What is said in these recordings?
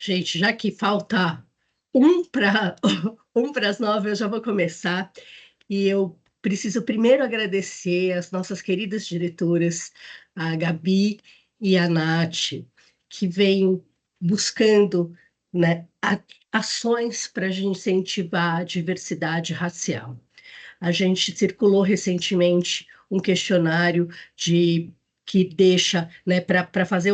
Gente, já que falta um para um para as 9, eu já vou começar. E eu preciso primeiro agradecer as nossas queridas diretoras, a Gabi e a Nath, que vêm buscando, né, ações para a gente incentivar a diversidade racial. A gente circulou recentemente um questionário de que deixa, né, para fazer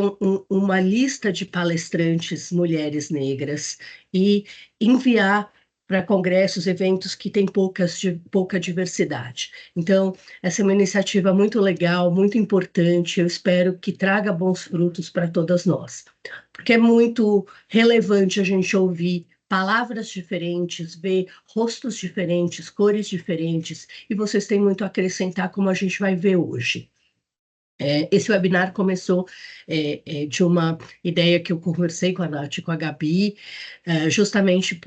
uma lista de palestrantes mulheres negras e enviar para congressos, eventos que têm pouca diversidade. Então, essa é uma iniciativa muito legal, muito importante. Eu espero que traga bons frutos para todas nós, porque é muito relevante a gente ouvir palavras diferentes, ver rostos diferentes, cores diferentes, e vocês têm muito a acrescentar, como a gente vai ver hoje. Esse webinar começou de uma ideia que eu conversei com a Nath e com a Gabi, justamente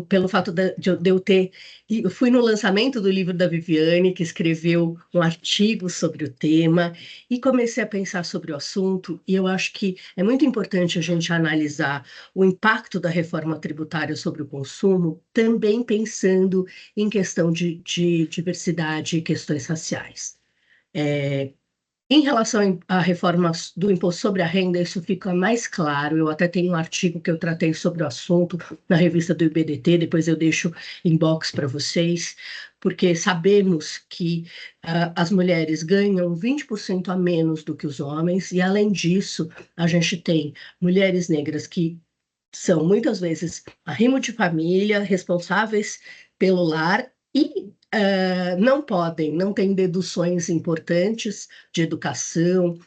pelo fato de eu ter... Eu fui no lançamento do livro da Viviane, que escreveu um artigo sobre o tema, e comecei a pensar sobre o assunto, e eu acho que é muito importante a gente analisar o impacto da reforma tributária sobre o consumo, também pensando em questão de diversidade e questões raciais. Em relação à reforma do imposto sobre a renda, isso fica mais claro. Eu até tenho um artigo que eu tratei sobre o assunto na revista do IBDT, depois eu deixo em box para vocês, porque sabemos que as mulheres ganham 20% a menos do que os homens, e além disso, a gente tem mulheres negras que são muitas vezes arrimo de família, responsáveis pelo lar e não têm deduções importantes de educação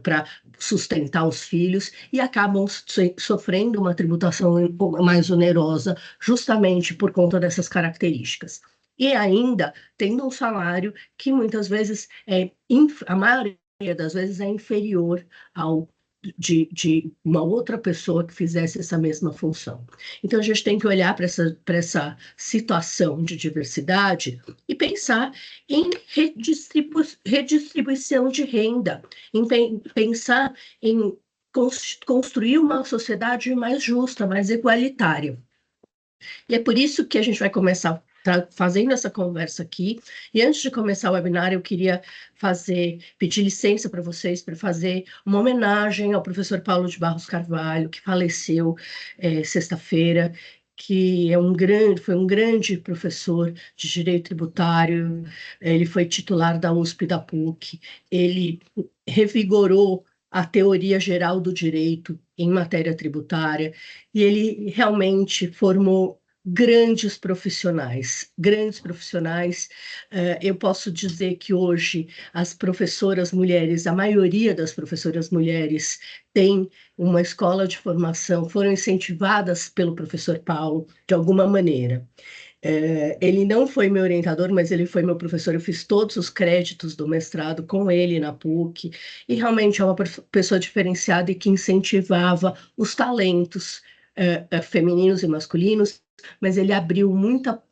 para sustentar os filhos e acabam sofrendo uma tributação mais onerosa, justamente por conta dessas características. E ainda tendo um salário que muitas vezes a maioria das vezes é inferior ao de uma outra pessoa que fizesse essa mesma função. Então, a gente tem que olhar para essa situação de diversidade e pensar em redistribuição de renda, em pensar em construir uma sociedade mais justa, mais igualitária. E é por isso que a gente vai começar fazendo essa conversa aqui. E antes de começar o webinar, eu queria pedir licença para vocês para fazer uma homenagem ao professor Paulo de Barros Carvalho, que faleceu sexta-feira, que foi um grande professor de direito tributário. Ele foi titular da USP e da PUC. Ele revigorou a teoria geral do direito em matéria tributária, e ele realmente formou grandes profissionais, grandes profissionais. Eu posso dizer que hoje as professoras mulheres, a maioria das professoras mulheres tem uma escola de formação, foram incentivadas pelo professor Paulo de alguma maneira. Ele não foi meu orientador, mas ele foi meu professor. Eu fiz todos os créditos do mestrado com ele na PUC, e realmente é uma pessoa diferenciada e que incentivava os talentos femininos e masculinos, mas ele abriu muita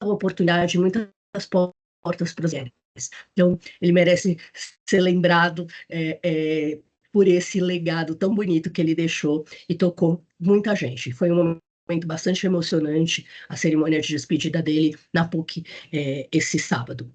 oportunidade, muitas portas para as mulheres. Então, ele merece ser lembrado por esse legado tão bonito que ele deixou e tocou muita gente. Foi um momento bastante emocionante, a cerimônia de despedida dele na PUC esse sábado.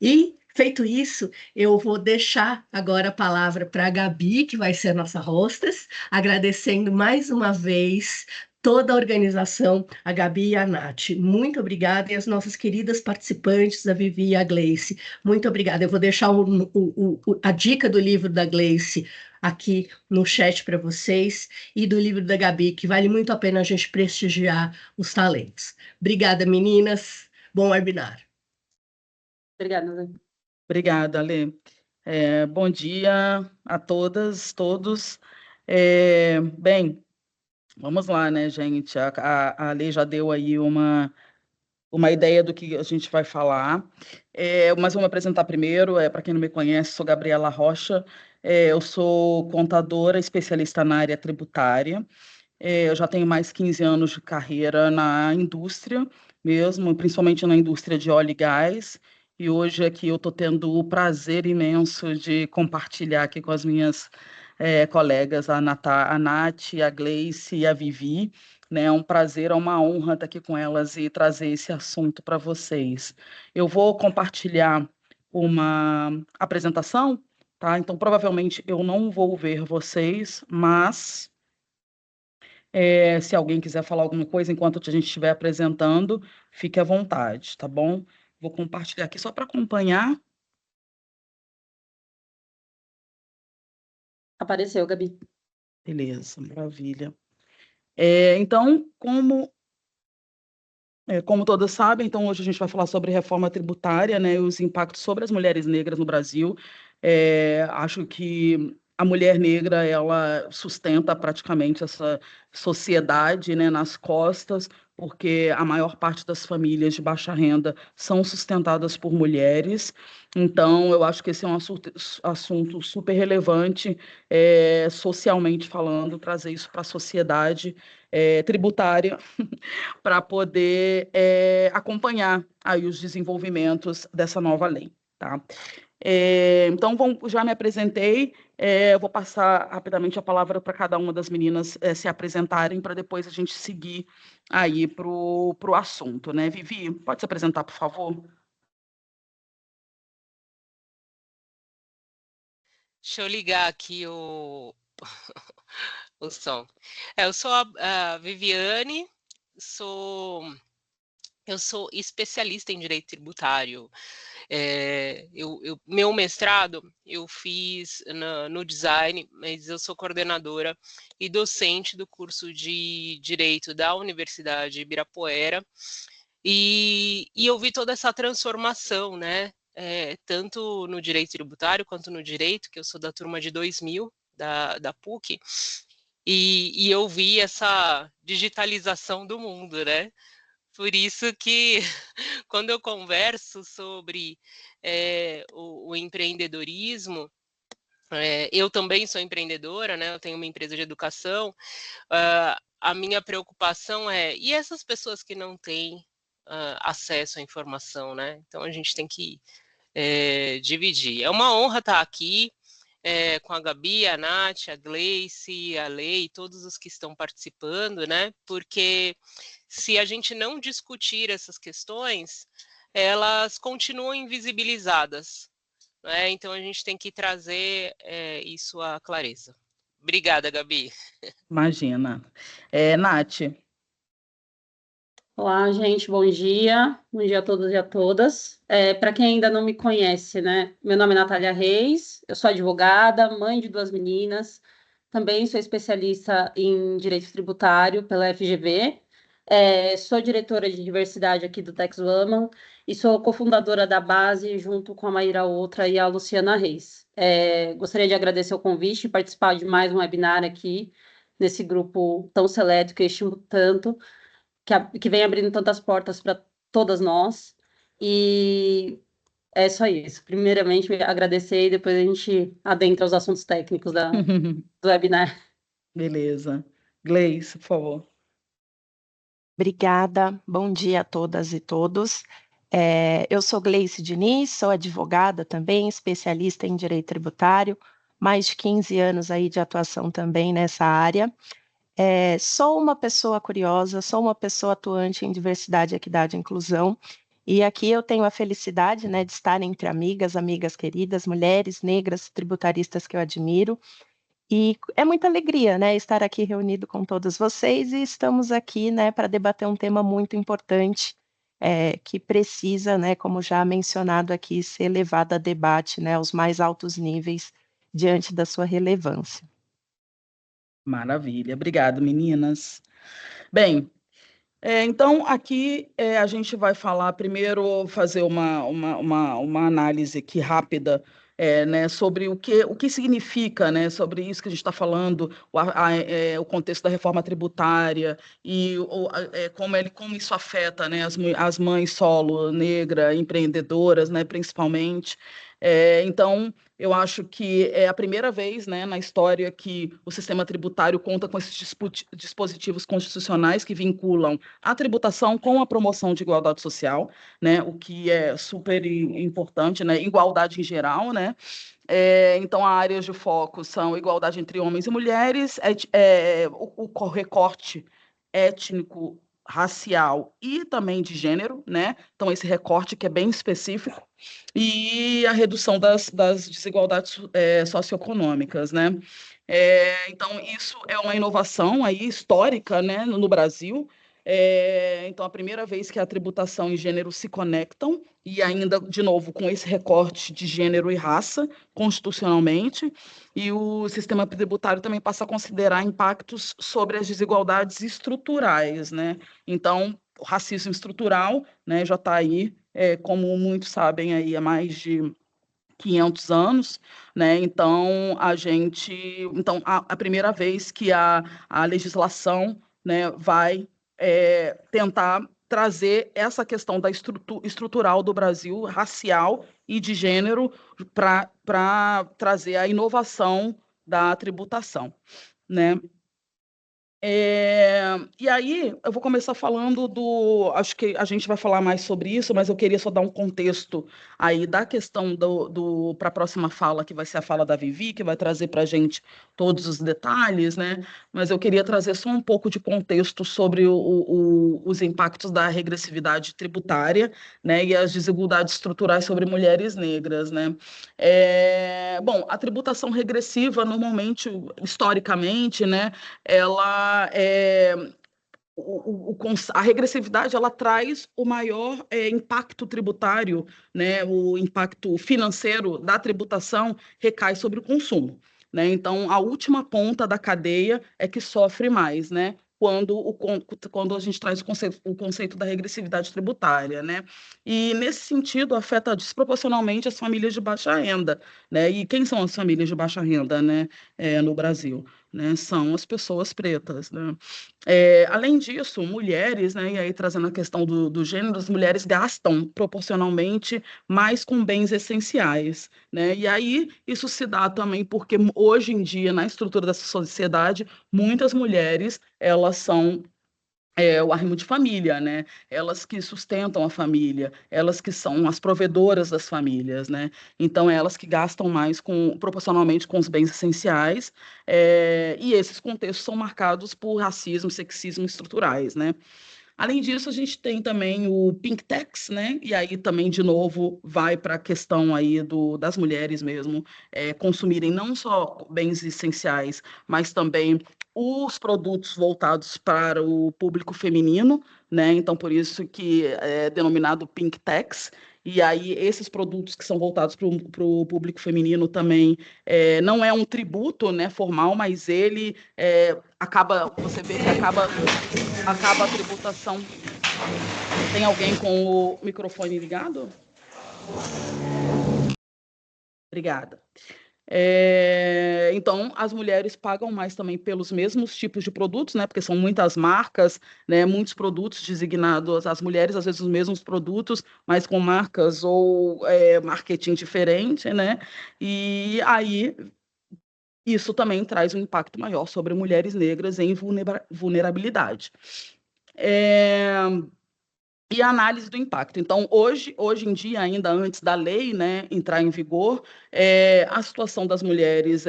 E, feito isso, eu vou deixar agora a palavra para a Gabi, que vai ser a nossa hostess, agradecendo mais uma vez toda a organização, a Gabi e a Nath. Muito obrigada, e as nossas queridas participantes, a Vivi e a Gleice. Muito obrigada. Eu vou deixar a dica do livro da Gleice aqui no chat para vocês, e do livro da Gabi, que vale muito a pena a gente prestigiar os talentos. Obrigada, meninas. Bom webinar. Obrigada. Obrigada, Alê. Bom dia a todas, todos. Bem, vamos lá, né, gente? A Alê já deu aí uma ideia do que a gente vai falar, mas vou me apresentar primeiro. Para quem não me conhece, sou Gabriela Rocha, eu sou contadora especialista na área tributária. Eu já tenho mais de 15 anos de carreira na indústria mesmo, principalmente na indústria de óleo e gás, e hoje aqui eu estou tendo o prazer imenso de compartilhar aqui com as minhas colegas, a Nath, a Gleice e a Vivi. Né? É um prazer, é uma honra estar aqui com elas e trazer esse assunto para vocês. Eu vou compartilhar uma apresentação, tá? Então, provavelmente eu não vou ver vocês, mas se alguém quiser falar alguma coisa enquanto a gente estiver apresentando, fique à vontade, tá bom? Vou compartilhar aqui só para acompanhar. Apareceu, Gabi. Beleza, maravilha. Então, como todos sabem, então hoje a gente vai falar sobre reforma tributária, né, e os impactos sobre as mulheres negras no Brasil. Acho que a mulher negra, ela sustenta praticamente essa sociedade, né, nas costas, porque a maior parte das famílias de baixa renda são sustentadas por mulheres. Então, eu acho que esse é um assunto super relevante, socialmente falando, trazer isso para a sociedade tributária, para poder acompanhar aí os desenvolvimentos dessa nova lei, tá? Então, já me apresentei, eu vou passar rapidamente a palavra para cada uma das meninas se apresentarem, para depois a gente seguir aí para o assunto, né? Vivi, pode se apresentar, por favor? Deixa eu ligar aqui o som. Eu sou a Viviane, eu sou especialista em direito tributário. Meu mestrado eu fiz no design, mas eu sou coordenadora e docente do curso de Direito da Universidade Ibirapuera, e eu vi toda essa transformação, né? Tanto no direito tributário quanto no direito, que eu sou da turma de 2000, da PUC, e eu vi essa digitalização do mundo, né? Por isso que, quando eu converso sobre o empreendedorismo, eu também sou empreendedora, né? Eu tenho uma empresa de educação. A minha preocupação e essas pessoas que não têm acesso à informação, né? Então, a gente tem que dividir. É uma honra estar aqui com a Gabi, a Nath, a Gleice, a Lei, todos os que estão participando, né? Porque se a gente não discutir essas questões, elas continuam invisibilizadas, né? Então a gente tem que trazer isso à clareza. Obrigada, Gabi. Imagina. Nath. Olá, gente, bom dia. Bom dia a todos e a todas. Para quem ainda não me conhece, né? Meu nome é Natália Reis, eu sou advogada, mãe de 2 meninas, também sou especialista em direito tributário pela FGV, sou diretora de diversidade aqui do Tax Woman e sou cofundadora da base junto com a Maíra Outra e a Luciana Reis. Gostaria de agradecer o convite e participar de mais um webinar aqui, nesse grupo tão seleto que eu estimo tanto, que vem abrindo tantas portas para todas nós. E é só isso. Primeiramente, agradecer e depois a gente adentra os assuntos técnicos do webinar. Beleza. Gleice, por favor. Obrigada, bom dia a todas e todos. Eu sou Gleice Diniz, sou advogada também, especialista em direito tributário, mais de 15 anos aí de atuação também nessa área. Sou uma pessoa curiosa, sou uma pessoa atuante em diversidade, equidade e inclusão, e aqui eu tenho a felicidade, né, de estar entre amigas queridas, mulheres negras, tributaristas que eu admiro, e é muita alegria, né, estar aqui reunido com todos vocês, e estamos aqui, né, para debater um tema muito importante, que precisa, né, como já mencionado aqui, ser levado a debate, né, aos mais altos níveis, diante da sua relevância. Maravilha, obrigado, meninas. Bem, então aqui a gente vai falar primeiro, fazer uma análise aqui rápida, né, sobre o que significa, né, sobre isso que a gente está falando, o contexto da reforma tributária e como isso afeta, né, as mães solo, negra, empreendedoras, né, principalmente. Então, eu acho que é a primeira vez, né, na história que o sistema tributário conta com esses dispositivos constitucionais que vinculam a tributação com a promoção de igualdade social, né, o que é super importante, né, igualdade em geral, né. Então, as áreas de foco são igualdade entre homens e mulheres, o recorte étnico, racial e também de gênero, né? Então, esse recorte que é bem específico, e a redução das desigualdades socioeconômicas, né? Então, isso é uma inovação aí histórica, né, no Brasil. Então, a primeira vez que a tributação e gênero se conectam, e ainda, de novo, com esse recorte de gênero e raça, constitucionalmente, e o sistema tributário também passa a considerar impactos sobre as desigualdades estruturais, né? Então, o racismo estrutural, né, já está aí, como muitos sabem, aí há mais de 500 anos, né? Então, a primeira vez que a legislação, né, vai tentar trazer essa questão da estrutural do Brasil, racial e de gênero, para trazer a inovação da tributação, né? E aí, eu vou começar falando acho que a gente vai falar mais sobre isso, mas eu queria só dar um contexto aí da questão para a próxima fala, que vai ser a fala da Vivi, que vai trazer para a gente todos os detalhes, né? Mas eu queria trazer só um pouco de contexto sobre os impactos da regressividade tributária, né? E as desigualdades estruturais sobre mulheres negras, né? Bom, a tributação regressiva, normalmente, historicamente, né? A regressividade ela traz o maior impacto tributário, né? O impacto financeiro da tributação recai sobre o consumo, né? Então, a última ponta da cadeia é que sofre mais, né? Quando a gente traz o conceito da regressividade tributária, né? E, nesse sentido, afeta desproporcionalmente as famílias de baixa renda, né? E quem são as famílias de baixa renda, né? No Brasil, né? São as pessoas pretas, né? Além disso, mulheres, né? E aí trazendo a questão do gênero, as mulheres gastam proporcionalmente mais com bens essenciais, né? E aí isso se dá também porque hoje em dia, na estrutura da sociedade, muitas mulheres, elas são o arrimo de família, né? Elas que sustentam a família, elas que são as provedoras das famílias, né? Então, elas que gastam mais proporcionalmente com os bens essenciais, e esses contextos são marcados por racismo, sexismo estruturais, né? Além disso, a gente tem também o Pink Tax, né? E aí também, de novo, vai para a questão aí das mulheres mesmo consumirem não só bens essenciais, mas também os produtos voltados para o público feminino, né? Então, por isso que é denominado Pink Tax. E aí, esses produtos que são voltados para o público feminino também não é um tributo, né, formal, mas ele você vê que acaba a tributação. Tem alguém com o microfone ligado? Obrigada. Então, as mulheres pagam mais também pelos mesmos tipos de produtos, né? Porque são muitas marcas, né? Muitos produtos designados às mulheres, às vezes os mesmos produtos, mas com marcas ou marketing diferente, né? E aí isso também traz um impacto maior sobre mulheres negras em vulnerabilidade. E a análise do impacto. Então, hoje em dia, ainda antes da lei, né, entrar em vigor, a situação das mulheres,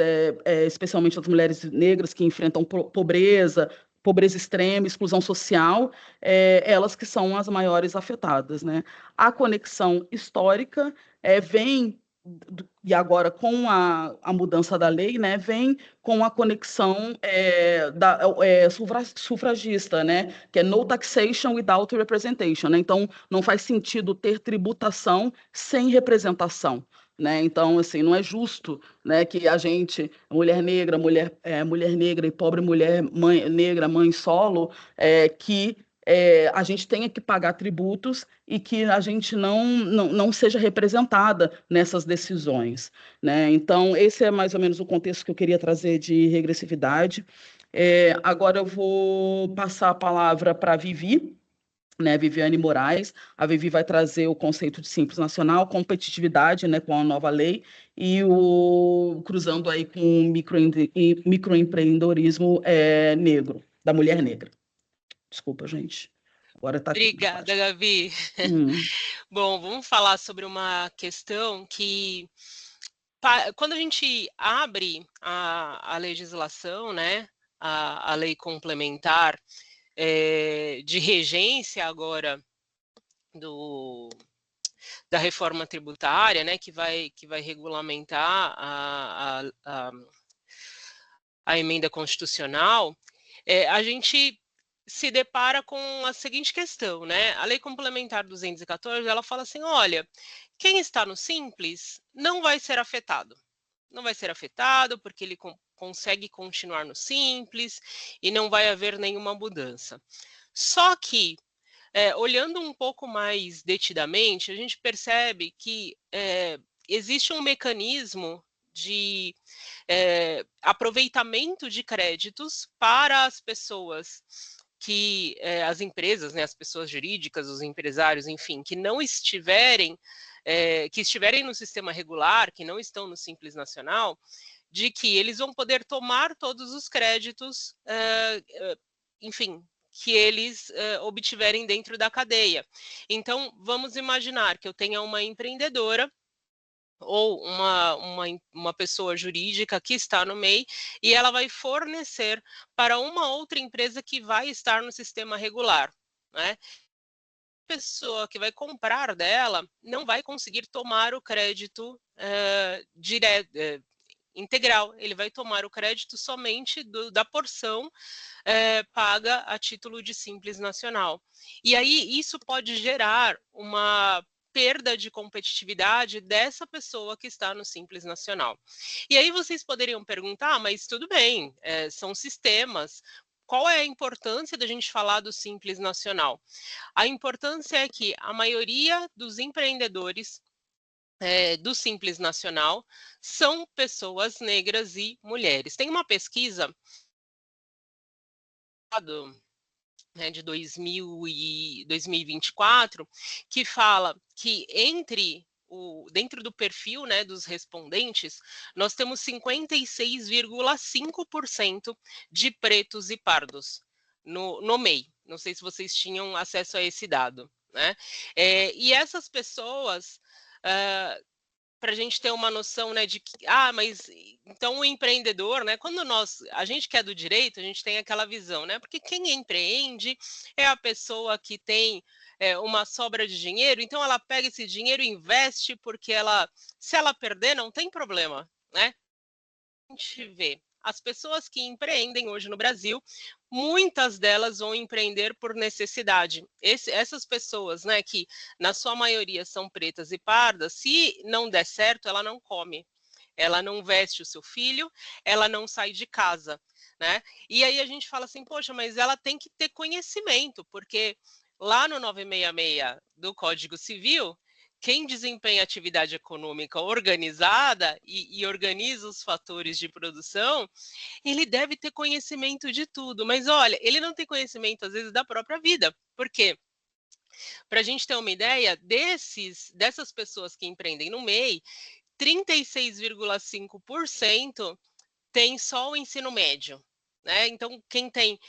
especialmente das mulheres negras que enfrentam pobreza extrema, exclusão social, elas que são as maiores afetadas, né? A conexão histórica vem e agora com a mudança da lei, né, vem com a conexão sufragista, né, que é no taxation without representation, né? Então não faz sentido ter tributação sem representação, né? Então assim não é justo, né, que a gente, mulher negra e pobre mulher negra, mãe solo, que a gente tenha que pagar tributos e que a gente não seja representada nessas decisões, né? Então, esse é mais ou menos o contexto que eu queria trazer de regressividade. Agora eu vou passar a palavra para a Vivi, né, Viviane Moraes. A Vivi vai trazer o conceito de Simples Nacional, competitividade, né, com a nova lei, e cruzando aí com o microempreendedorismo negro, da mulher negra. Desculpa, gente. Agora está aqui. Obrigada, Gabi. Bom, vamos falar sobre uma questão que, quando a gente abre a legislação, né, a lei complementar de regência agora da reforma tributária, né, que vai regulamentar a emenda constitucional, a gente se depara com a seguinte questão, né? A Lei Complementar 214, ela fala assim, olha, quem está no Simples não vai ser afetado. Não vai ser afetado porque ele consegue continuar no Simples e não vai haver nenhuma mudança. Só que, olhando um pouco mais detidamente, a gente percebe que existe um mecanismo de aproveitamento de créditos para as pessoas que as empresas, né, as pessoas jurídicas, os empresários, enfim, que não estiverem, que estiverem no sistema regular, que não estão no Simples Nacional, de que eles vão poder tomar todos os créditos, enfim, que eles obtiverem dentro da cadeia. Então, vamos imaginar que eu tenha uma empreendedora ou uma pessoa jurídica que está no MEI e ela vai fornecer para uma outra empresa que vai estar no sistema regular, né? A pessoa que vai comprar dela não vai conseguir tomar o crédito integral, ele vai tomar o crédito somente da porção paga a título de Simples Nacional. E aí isso pode gerar uma perda de competitividade dessa pessoa que está no Simples Nacional. E aí vocês poderiam perguntar, mas tudo bem, são sistemas, qual é a importância da gente falar do Simples Nacional? A importância é que a maioria dos empreendedores do Simples Nacional são pessoas negras e mulheres. Tem uma pesquisa de 2024 que fala que dentro do perfil, né, dos respondentes, nós temos 56,5% de pretos e pardos no MEI. Não sei se vocês tinham acesso a esse dado, né? E essas pessoas, para a gente ter uma noção, né, de que, mas então o empreendedor, né, quando a gente que é do direito, a gente tem aquela visão, né, porque quem empreende é a pessoa que tem uma sobra de dinheiro, então ela pega esse dinheiro e investe, porque se ela perder, não tem problema, né? A gente vê as pessoas que empreendem hoje no Brasil, muitas delas vão empreender por necessidade. Essas pessoas, né, que na sua maioria são pretas e pardas, se não der certo, ela não come, ela não veste o seu filho, ela não sai de casa, né? E aí a gente fala assim, poxa, mas ela tem que ter conhecimento, porque lá no 966 do Código Civil, quem desempenha atividade econômica organizada e organiza os fatores de produção, ele deve ter conhecimento de tudo. Mas olha, ele não tem conhecimento, às vezes, da própria vida. Por quê? Para a gente ter uma ideia, dessas pessoas que empreendem no MEI, 36,5% tem só o ensino médio. Né? Então, quem tem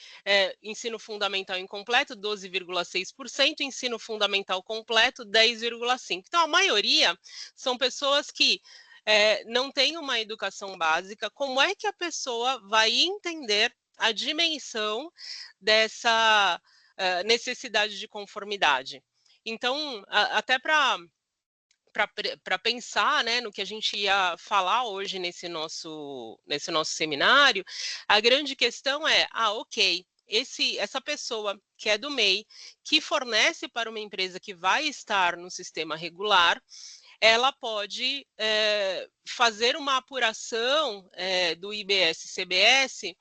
ensino fundamental incompleto, 12,6%, ensino fundamental completo, 10,5%. Então, a maioria são pessoas que não têm uma educação básica. Como é que a pessoa vai entender a dimensão dessa necessidade de conformidade? Então, até para pensar, né, no que a gente ia falar hoje nesse nosso seminário, a grande questão é, ok, essa pessoa que é do MEI, que fornece para uma empresa que vai estar no sistema regular, ela pode fazer uma apuração do IBS-CBS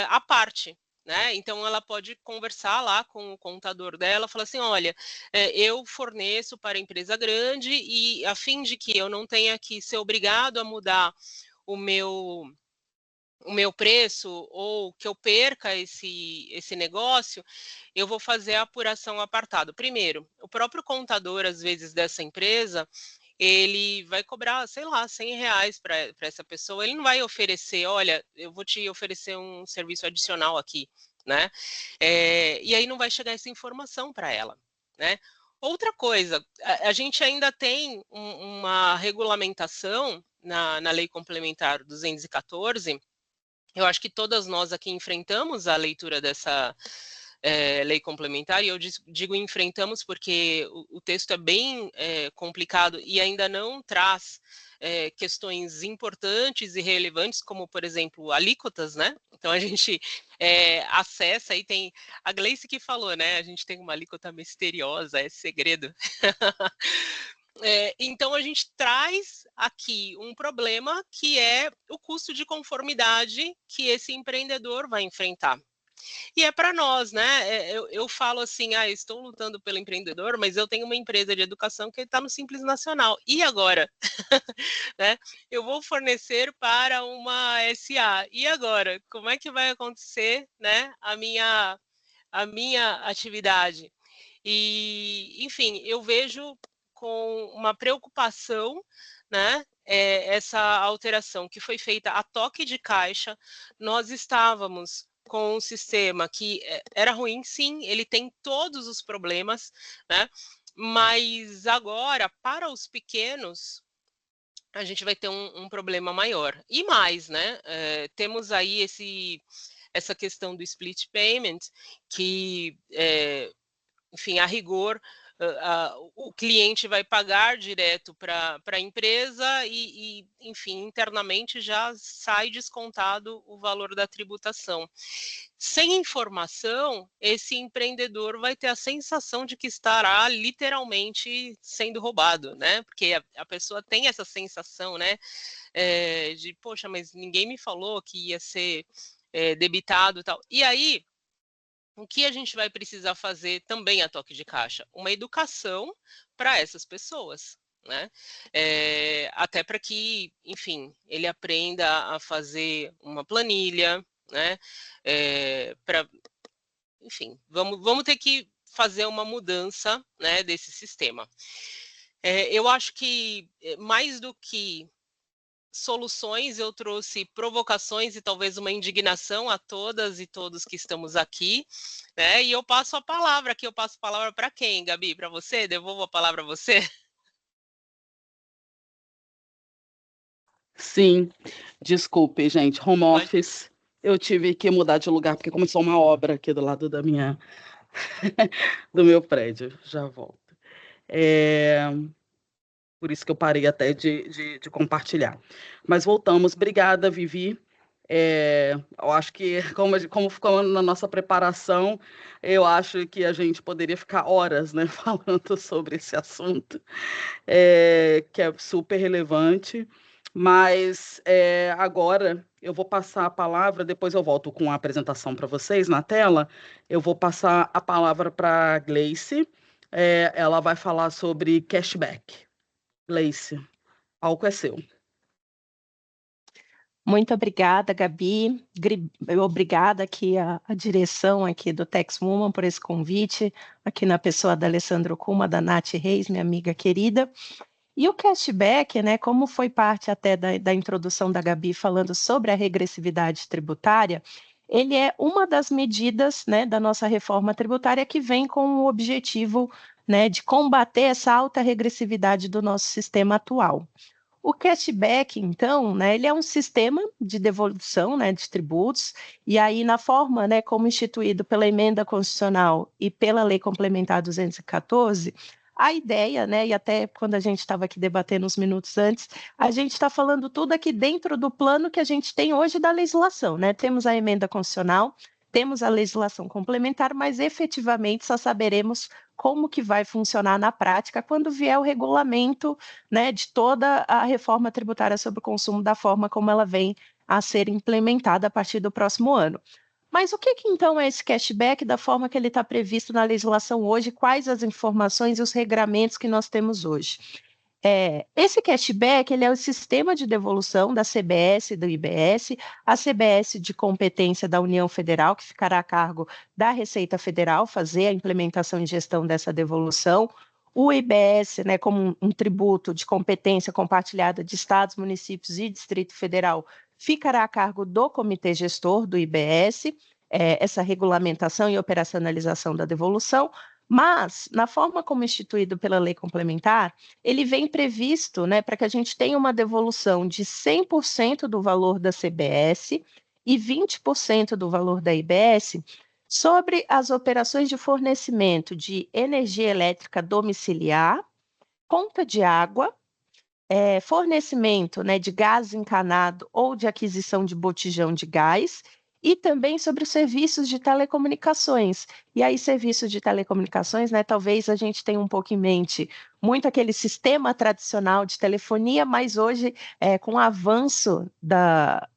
à parte. Né? Então, ela pode conversar lá com o contador dela, falar assim, olha, eu forneço para a empresa grande e a fim de que eu não tenha que ser obrigado a mudar o meu o meu preço ou que eu perca esse negócio, eu vou fazer a apuração apartado. Primeiro, o próprio contador, às vezes, dessa empresa, ele vai cobrar, sei lá, R$ 100 para essa pessoa, ele não vai oferecer, olha, eu vou te oferecer um serviço adicional aqui, né? E aí não vai chegar essa informação para ela, né? Outra coisa, a gente ainda tem uma regulamentação na Lei Complementar 214. Eu acho que todas nós aqui enfrentamos a leitura dessa lei complementar, e eu digo enfrentamos porque o texto é bem complicado e ainda não traz questões importantes e relevantes, como, por exemplo, alíquotas, né? Então, a gente acessa, e tem a Gleice que falou, né? A gente tem uma alíquota misteriosa, é segredo. Então, a gente traz aqui um problema que é o custo de conformidade que esse empreendedor vai enfrentar. E é para nós, né? Eu falo assim, estou lutando pelo empreendedor, mas eu tenho uma empresa de educação que está no Simples Nacional. E agora? Né? Eu vou fornecer para uma SA. E agora? Como é que vai acontecer, né, a minha atividade? E, enfim, eu vejo com uma preocupação, né, essa alteração que foi feita a toque de caixa. Nós estávamos com um sistema que era ruim, sim, ele tem todos os problemas, né, mas agora, para os pequenos, a gente vai ter um problema maior. E mais, né, temos aí essa questão do split payment, que enfim, a rigor, o cliente vai pagar direto para a empresa enfim, internamente já sai descontado o valor da tributação. Sem informação, esse empreendedor vai ter a sensação de que estará literalmente sendo roubado, né? Porque a pessoa tem essa sensação, né? De, poxa, mas ninguém me falou que ia ser debitado e tal. E aí, o que a gente vai precisar fazer também a toque de caixa? Uma educação para essas pessoas, né? Até para que, enfim, ele aprenda a fazer uma planilha, né? Enfim, vamos ter que fazer uma mudança, né, desse sistema. Eu acho que mais do que soluções, eu trouxe provocações e talvez uma indignação a todas e todos que estamos aqui, né? E eu passo a palavra aqui, eu passo a palavra para quem, Gabi? Para você? Devolvo a palavra a você? Sim, desculpe, gente, home office, eu tive que mudar de lugar porque começou uma obra aqui do lado da minha do meu prédio. Já volto. Por isso que eu parei até de compartilhar. Mas voltamos. Obrigada, Vivi. Eu acho que, como ficou na nossa preparação, eu acho que a gente poderia ficar horas, né, falando sobre esse assunto, que é super relevante. Mas agora eu vou passar a palavra, depois eu volto com a apresentação para vocês na tela. Eu vou passar a palavra para a Gleice. Ela vai falar sobre cashback. Gleice, palco é seu. Muito obrigada, Gabi. Obrigada aqui a direção aqui do Tax Woman por esse convite, aqui na pessoa da Alessandro Kuma, da Nath Reis, minha amiga querida. E o cashback, né, como foi parte até da introdução da Gabi falando sobre a regressividade tributária, ele é uma das medidas, né, da nossa reforma tributária que vem com o objetivo, né, de combater essa alta regressividade do nosso sistema atual. O cashback, então, né, ele é um sistema de devolução, né, de tributos, e aí na forma, né, como instituído pela emenda constitucional e pela Lei Complementar 214, a ideia, né, e até quando a gente estava aqui debatendo uns minutos antes, a gente está falando tudo aqui dentro do plano que a gente tem hoje da legislação, né? Temos a emenda constitucional, temos a legislação complementar, mas efetivamente só saberemos como que vai funcionar na prática quando vier o regulamento, né, de toda a reforma tributária sobre o consumo da forma como ela vem a ser implementada a partir do próximo ano. Mas o que então é esse cashback da forma que ele está previsto na legislação hoje? Quais as informações e os regramentos que nós temos hoje? Esse cashback ele é o sistema de devolução da CBS e do IBS, a CBS de competência da União Federal, que ficará a cargo da Receita Federal fazer a implementação e gestão dessa devolução, o IBS, né, como um tributo de competência compartilhada de estados, municípios e Distrito Federal, ficará a cargo do Comitê Gestor do IBS, essa regulamentação e operacionalização da devolução, mas, na forma como instituído pela lei complementar, ele vem previsto, né, para que a gente tenha uma devolução de 100% do valor da CBS e 20% do valor da IBS sobre as operações de fornecimento de energia elétrica domiciliar, conta de água, fornecimento, né, de gás encanado ou de aquisição de botijão de gás, e também sobre os serviços de telecomunicações. E aí, serviços de telecomunicações, né, talvez a gente tenha um pouco em mente muito aquele sistema tradicional de telefonia, mas hoje, com o avanço da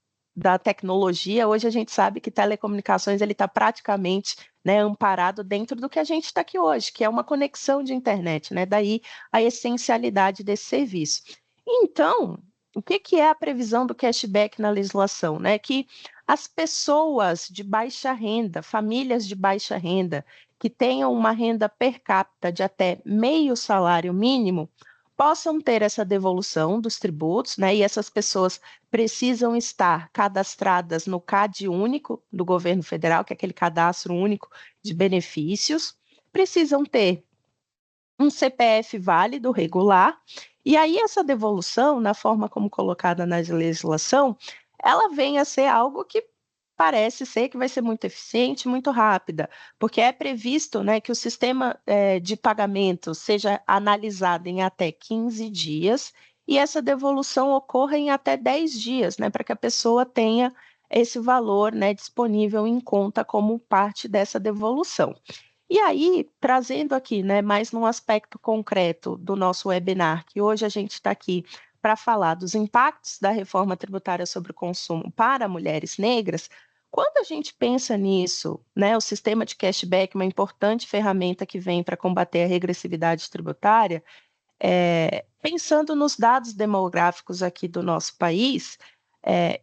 tecnologia, hoje a gente sabe que telecomunicações ele está praticamente, né, amparado dentro do que a gente está aqui hoje, que é uma conexão de internet, né? Daí a essencialidade desse serviço. Então, o que é a previsão do cashback na legislação, né? Que as pessoas de baixa renda, famílias de baixa renda, que tenham uma renda per capita de até meio salário mínimo, possam ter essa devolução dos tributos, né? E essas pessoas precisam estar cadastradas no CAD único do governo federal, que é aquele cadastro único de benefícios, precisam ter um CPF válido, regular, e aí essa devolução, na forma como colocada na legislação, ela vem a ser algo que parece ser que vai ser muito eficiente, muito rápida, porque é previsto, né, que o sistema de pagamento seja analisado em até 15 dias e essa devolução ocorra em até 10 dias, né, para que a pessoa tenha esse valor, né, disponível em conta como parte dessa devolução. E aí, trazendo aqui, né, mais num aspecto concreto do nosso webinar, que hoje a gente está aqui para falar dos impactos da reforma tributária sobre o consumo para mulheres negras, quando a gente pensa nisso, né, o sistema de cashback, uma importante ferramenta que vem para combater a regressividade tributária, pensando nos dados demográficos aqui do nosso país,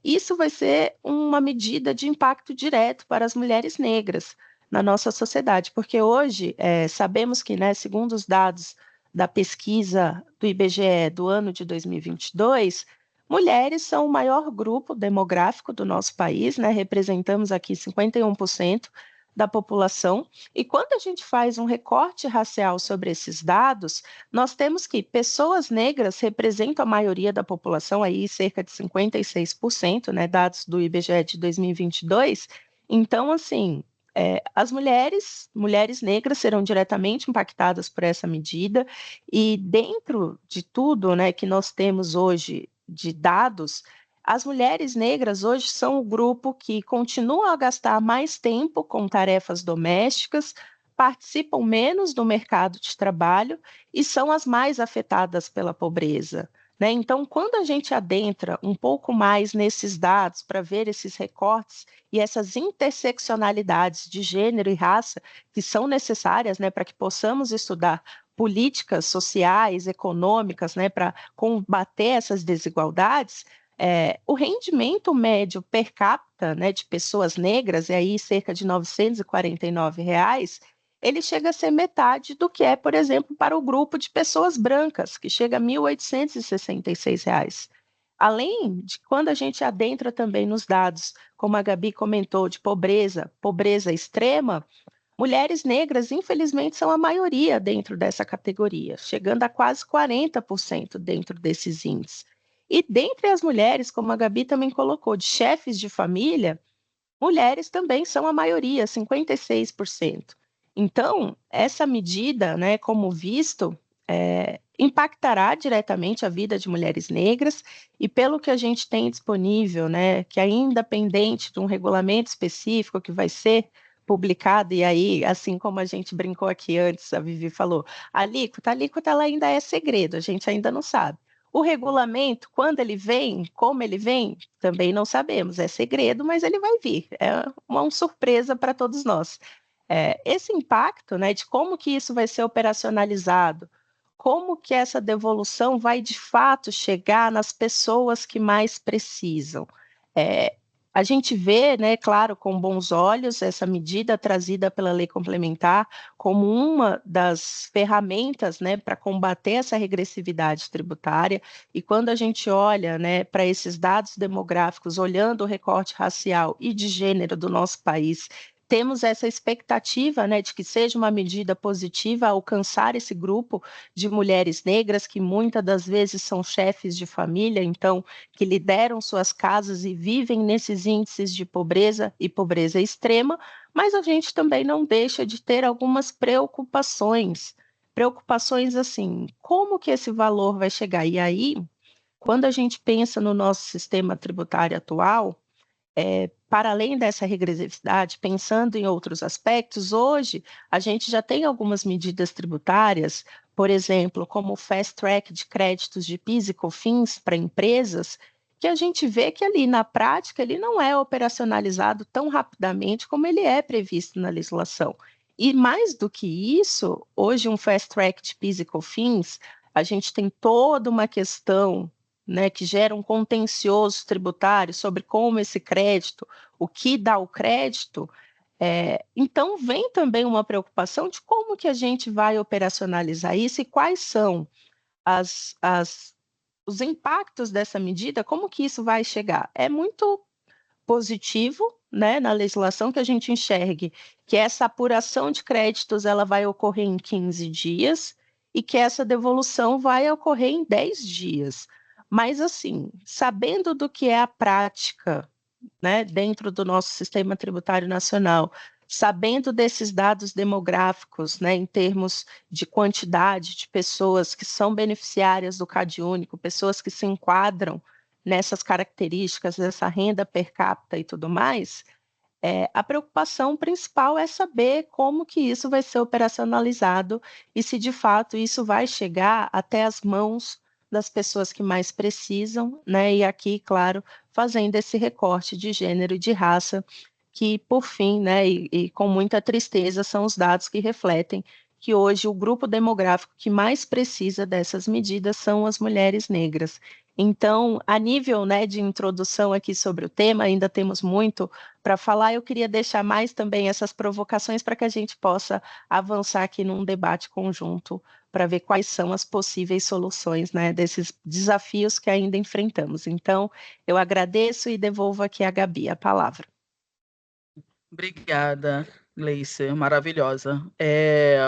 isso vai ser uma medida de impacto direto para as mulheres negras na nossa sociedade, porque hoje sabemos que, né, segundo os dados da pesquisa do IBGE do ano de 2022, mulheres são o maior grupo demográfico do nosso país, né, representamos aqui 51% da população, e quando a gente faz um recorte racial sobre esses dados, nós temos que pessoas negras representam a maioria da população, aí cerca de 56%, né, dados do IBGE de 2022, então, assim, as mulheres negras serão diretamente impactadas por essa medida, e dentro de tudo, né, que nós temos hoje de dados, as mulheres negras hoje são o grupo que continua a gastar mais tempo com tarefas domésticas, participam menos do mercado de trabalho e são as mais afetadas pela pobreza, né? Então, quando a gente adentra um pouco mais nesses dados para ver esses recortes e essas interseccionalidades de gênero e raça que são necessárias, né, para que possamos estudar políticas sociais, econômicas, né, para combater essas desigualdades, o rendimento médio per capita, né, de pessoas negras, e aí cerca de R$ 949, ele chega a ser metade do que é, por exemplo, para o grupo de pessoas brancas, que chega a R$ 1.866. Além de quando a gente adentra também nos dados, como a Gabi comentou, de pobreza extrema, mulheres negras, infelizmente, são a maioria dentro dessa categoria, chegando a quase 40% dentro desses índices. E dentre as mulheres, como a Gabi também colocou, de chefes de família, mulheres também são a maioria, 56%. Então, essa medida, né, como visto, impactará diretamente a vida de mulheres negras, e pelo que a gente tem disponível, né, que ainda pendente de um regulamento específico que vai ser publicado, e aí, assim como a gente brincou aqui antes, a Vivi falou, a alíquota ela ainda é segredo, a gente ainda não sabe. O regulamento, quando ele vem, como ele vem, também não sabemos, é segredo, mas ele vai vir, é uma surpresa para todos nós. Esse impacto, né, de como que isso vai ser operacionalizado, como que essa devolução vai de fato chegar nas pessoas que mais precisam. A gente vê, né, claro, com bons olhos, essa medida trazida pela lei complementar como uma das ferramentas, né, para combater essa regressividade tributária. E quando a gente olha, né, para esses dados demográficos, olhando o recorte racial e de gênero do nosso país, temos essa expectativa, né, de que seja uma medida positiva alcançar esse grupo de mulheres negras que muitas das vezes são chefes de família, então que lideram suas casas e vivem nesses índices de pobreza e pobreza extrema, mas a gente também não deixa de ter algumas preocupações assim, como que esse valor vai chegar? E aí, quando a gente pensa no nosso sistema tributário atual, para além dessa regressividade, pensando em outros aspectos, hoje a gente já tem algumas medidas tributárias, por exemplo, como o Fast Track de créditos de PIS e COFINS para empresas, que a gente vê que ali na prática ele não é operacionalizado tão rapidamente como ele é previsto na legislação. E mais do que isso, hoje um Fast Track de PIS e COFINS, a gente tem toda uma questão, né, que gera um contencioso tributário sobre como esse crédito, o que dá o crédito, então vem também uma preocupação de como que a gente vai operacionalizar isso e quais são os impactos dessa medida, como que isso vai chegar. É muito positivo, né, na legislação que a gente enxergue que essa apuração de créditos ela vai ocorrer em 15 dias e que essa devolução vai ocorrer em 10 dias. Mas, assim, sabendo do que é a prática, né, dentro do nosso sistema tributário nacional, sabendo desses dados demográficos, né, em termos de quantidade de pessoas que são beneficiárias do CadÚnico, pessoas que se enquadram nessas características dessa renda per capita e tudo mais, a preocupação principal é saber como que isso vai ser operacionalizado e se de fato isso vai chegar até as mãos das pessoas que mais precisam, né? E aqui, claro, fazendo esse recorte de gênero e de raça, que por fim, né, e com muita tristeza, são os dados que refletem que hoje o grupo demográfico que mais precisa dessas medidas são as mulheres negras. Então, a nível, né, de introdução aqui sobre o tema, ainda temos muito para falar. Eu queria deixar mais também essas provocações para que a gente possa avançar aqui num debate conjunto para ver quais são as possíveis soluções, né, desses desafios que ainda enfrentamos. Então, eu agradeço e devolvo aqui a Gabi a palavra. Obrigada, Gleice, maravilhosa.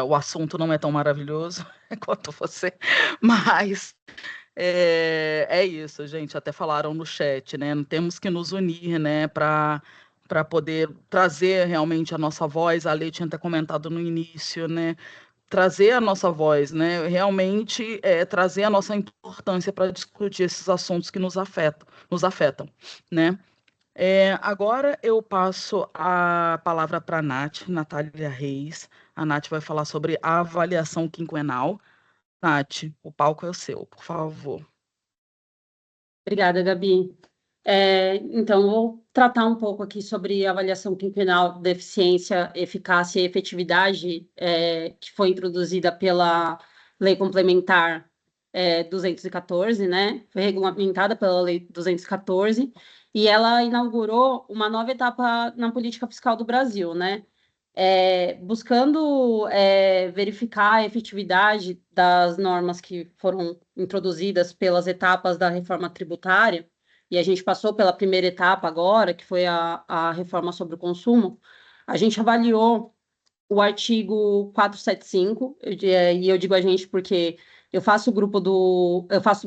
O assunto não é tão maravilhoso quanto você, mas é isso, gente. Até falaram no chat, né? Temos que nos unir, né, para poder trazer realmente a nossa voz. A Lei tinha até comentado no início, né? Trazer a nossa voz, né? Realmente trazer a nossa importância para discutir esses assuntos que nos afetam, né? Agora eu passo a palavra para a Natália Reis. A Nath vai falar sobre a avaliação quinquenal. Nath, o palco é o seu, por favor. Obrigada, Gabi. Então, vou tratar um pouco aqui sobre a avaliação quinquenal de eficiência, eficácia e efetividade, que foi introduzida pela Lei Complementar 214, né? Foi regulamentada pela Lei 214, e ela inaugurou uma nova etapa na política fiscal do Brasil, né? Buscando verificar a efetividade das normas que foram introduzidas pelas etapas da reforma tributária, e a gente passou pela primeira etapa agora, que foi a reforma sobre o consumo. A gente avaliou o artigo 475, e eu digo a gente porque eu faço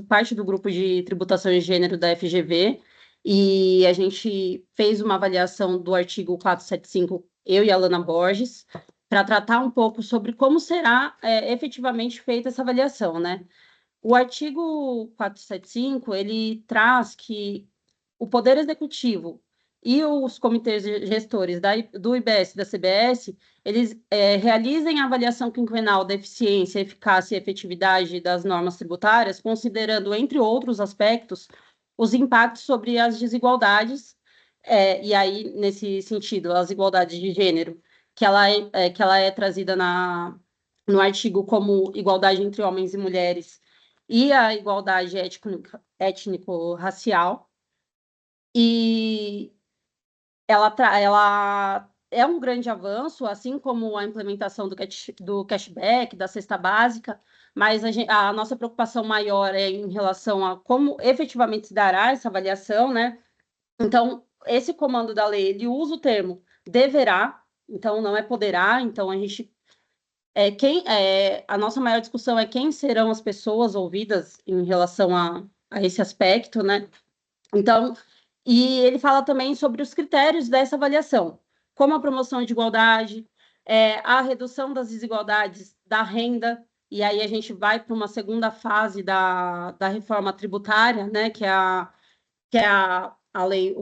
parte do grupo de tributação de gênero da FGV, e a gente fez uma avaliação do artigo 475, eu e a Lana Borges, para tratar um pouco sobre como será efetivamente feita essa avaliação, né? O artigo 475, ele traz que o Poder Executivo e os comitês gestores do IBS e da CBS, eles realizem a avaliação quinquenal da eficiência, eficácia e efetividade das normas tributárias, considerando, entre outros aspectos, os impactos sobre as desigualdades, e aí, nesse sentido, as desigualdades de gênero, que ela é trazida no artigo como igualdade entre homens e mulheres e a igualdade étnico-racial. E ela é um grande avanço, assim como a implementação do cashback, da cesta básica, mas a nossa preocupação maior é em relação a como efetivamente se dará essa avaliação, né? Então, esse comando da lei, ele usa o termo deverá, então não é poderá, então a gente a nossa maior discussão é quem serão as pessoas ouvidas em relação a esse aspecto, né? Então, e ele fala também sobre os critérios dessa avaliação, como a promoção de igualdade, a redução das desigualdades da renda, e aí a gente vai para uma segunda fase da reforma tributária, né, que é a Lei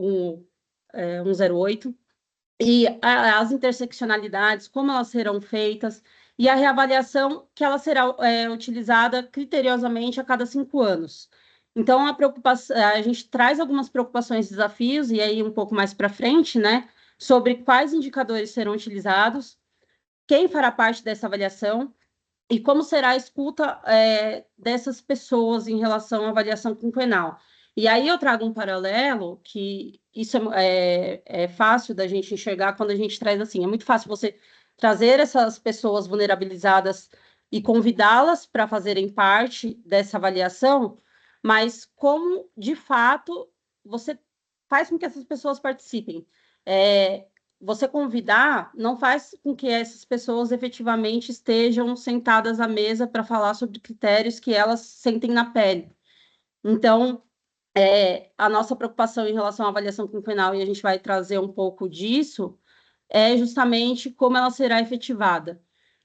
108, e as interseccionalidades, como elas serão feitas, e a reavaliação que ela será utilizada criteriosamente a cada 5 anos. Então, a gente traz algumas preocupações e desafios, e aí um pouco mais para frente, né, sobre quais indicadores serão utilizados, quem fará parte dessa avaliação, e como será a escuta dessas pessoas em relação à avaliação quinquenal. E aí eu trago um paralelo, que isso é fácil da gente enxergar quando a gente traz assim, é muito fácil você trazer essas pessoas vulnerabilizadas e convidá-las para fazerem parte dessa avaliação, mas como, de fato, você faz com que essas pessoas participem. Você convidar não faz com que essas pessoas efetivamente estejam sentadas à mesa para falar sobre critérios que elas sentem na pele. Então, a nossa preocupação em relação à avaliação quinquenal, e a gente vai trazer um pouco disso, é justamente como ela será efetivada.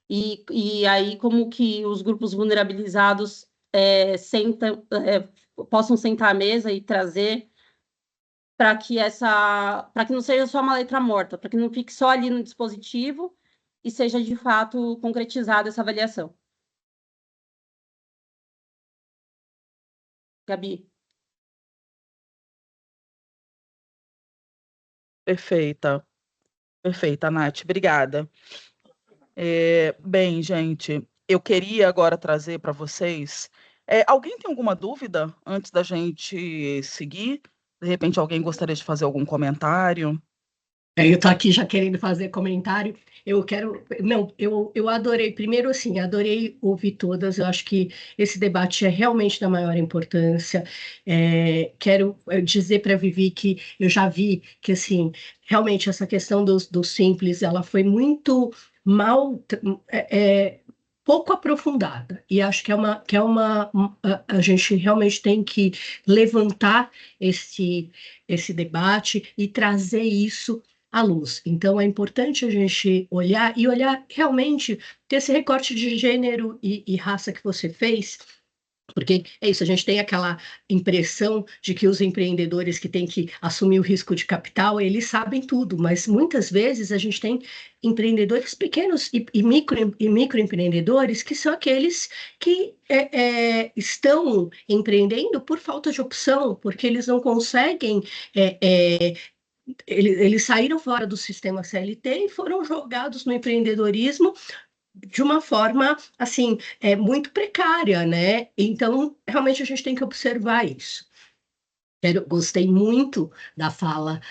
E aí, como que os grupos vulnerabilizados possam sentar à mesa e trazer para que não seja só uma letra morta, para que não fique só ali no dispositivo e seja de fato concretizada essa avaliação. Gabi. Perfeita, Nath, obrigada. Bem, gente, eu queria agora trazer para vocês. Alguém tem alguma dúvida antes da gente seguir? De repente, alguém gostaria de fazer algum comentário? Eu estou aqui já querendo fazer comentário. Eu quero. Não, eu adorei. Primeiro, assim, adorei ouvir todas. Eu acho que esse debate é realmente da maior importância. Quero dizer para a Vivi que eu já vi que, assim, realmente essa questão do simples, ela foi muito mal. Pouco aprofundada, e acho que a gente realmente tem que levantar esse debate e trazer isso à luz. Então, é importante a gente olhar realmente ter esse recorte de gênero e raça que você fez, porque é isso, a gente tem aquela impressão de que os empreendedores que têm que assumir o risco de capital, eles sabem tudo, mas muitas vezes a gente tem empreendedores pequenos e microempreendedores que são aqueles que estão empreendendo por falta de opção, porque eles não conseguem eles saíram fora do sistema CLT e foram jogados no empreendedorismo de uma forma, assim, muito precária, né? Então, realmente a gente tem que observar isso. Gostei muito da fala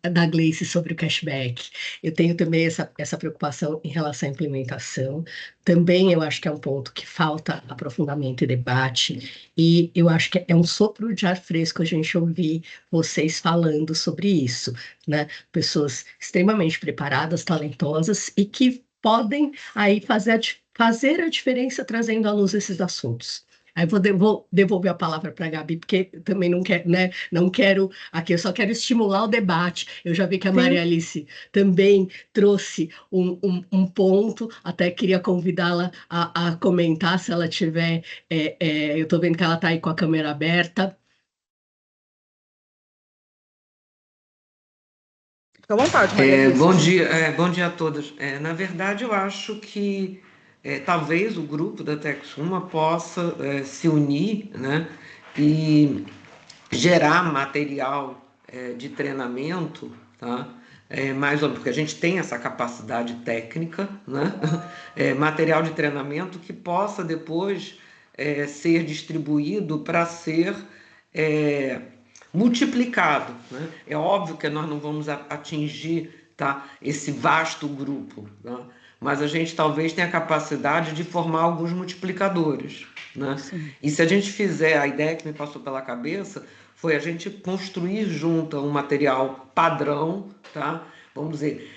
da Gleice sobre o cashback. Eu tenho também essa preocupação em relação à implementação. Também eu acho que é um ponto que falta aprofundamento e debate. E eu acho que é um sopro de ar fresco a gente ouvir vocês falando sobre isso, né? Pessoas extremamente preparadas, talentosas e que podem aí fazer a diferença trazendo à luz esses assuntos. Aí vou devolver a palavra para a Gabi, porque também não quero, né? Não quero aqui, eu só quero estimular o debate. Eu já vi que a Maria Alice também trouxe um ponto, até queria convidá-la a comentar se ela tiver. Eu estou vendo que ela está aí com a câmera aberta. Fica à vontade, Maria Alice. Bom dia a todos. Na verdade, eu acho que talvez o grupo da Texuma possa se unir, né, e gerar material de treinamento, tá, mais ou menos, porque a gente tem essa capacidade técnica, né? Material de treinamento que possa depois ser distribuído para ser multiplicado, né? É óbvio que nós não vamos atingir, tá, esse vasto grupo, né? Mas a gente talvez tenha a capacidade de formar alguns multiplicadores, né? E se a gente fizer, a ideia que me passou pela cabeça foi a gente construir junto um material padrão, tá? Vamos dizer,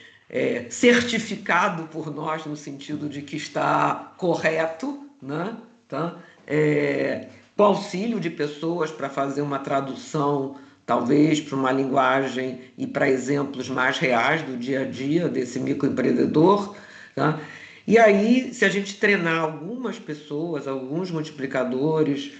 certificado por nós no sentido de que está correto, né? Tá? Com auxílio de pessoas para fazer uma tradução, talvez para uma linguagem e para exemplos mais reais do dia a dia desse microempreendedor, tá? E aí, se a gente treinar algumas pessoas, alguns multiplicadores,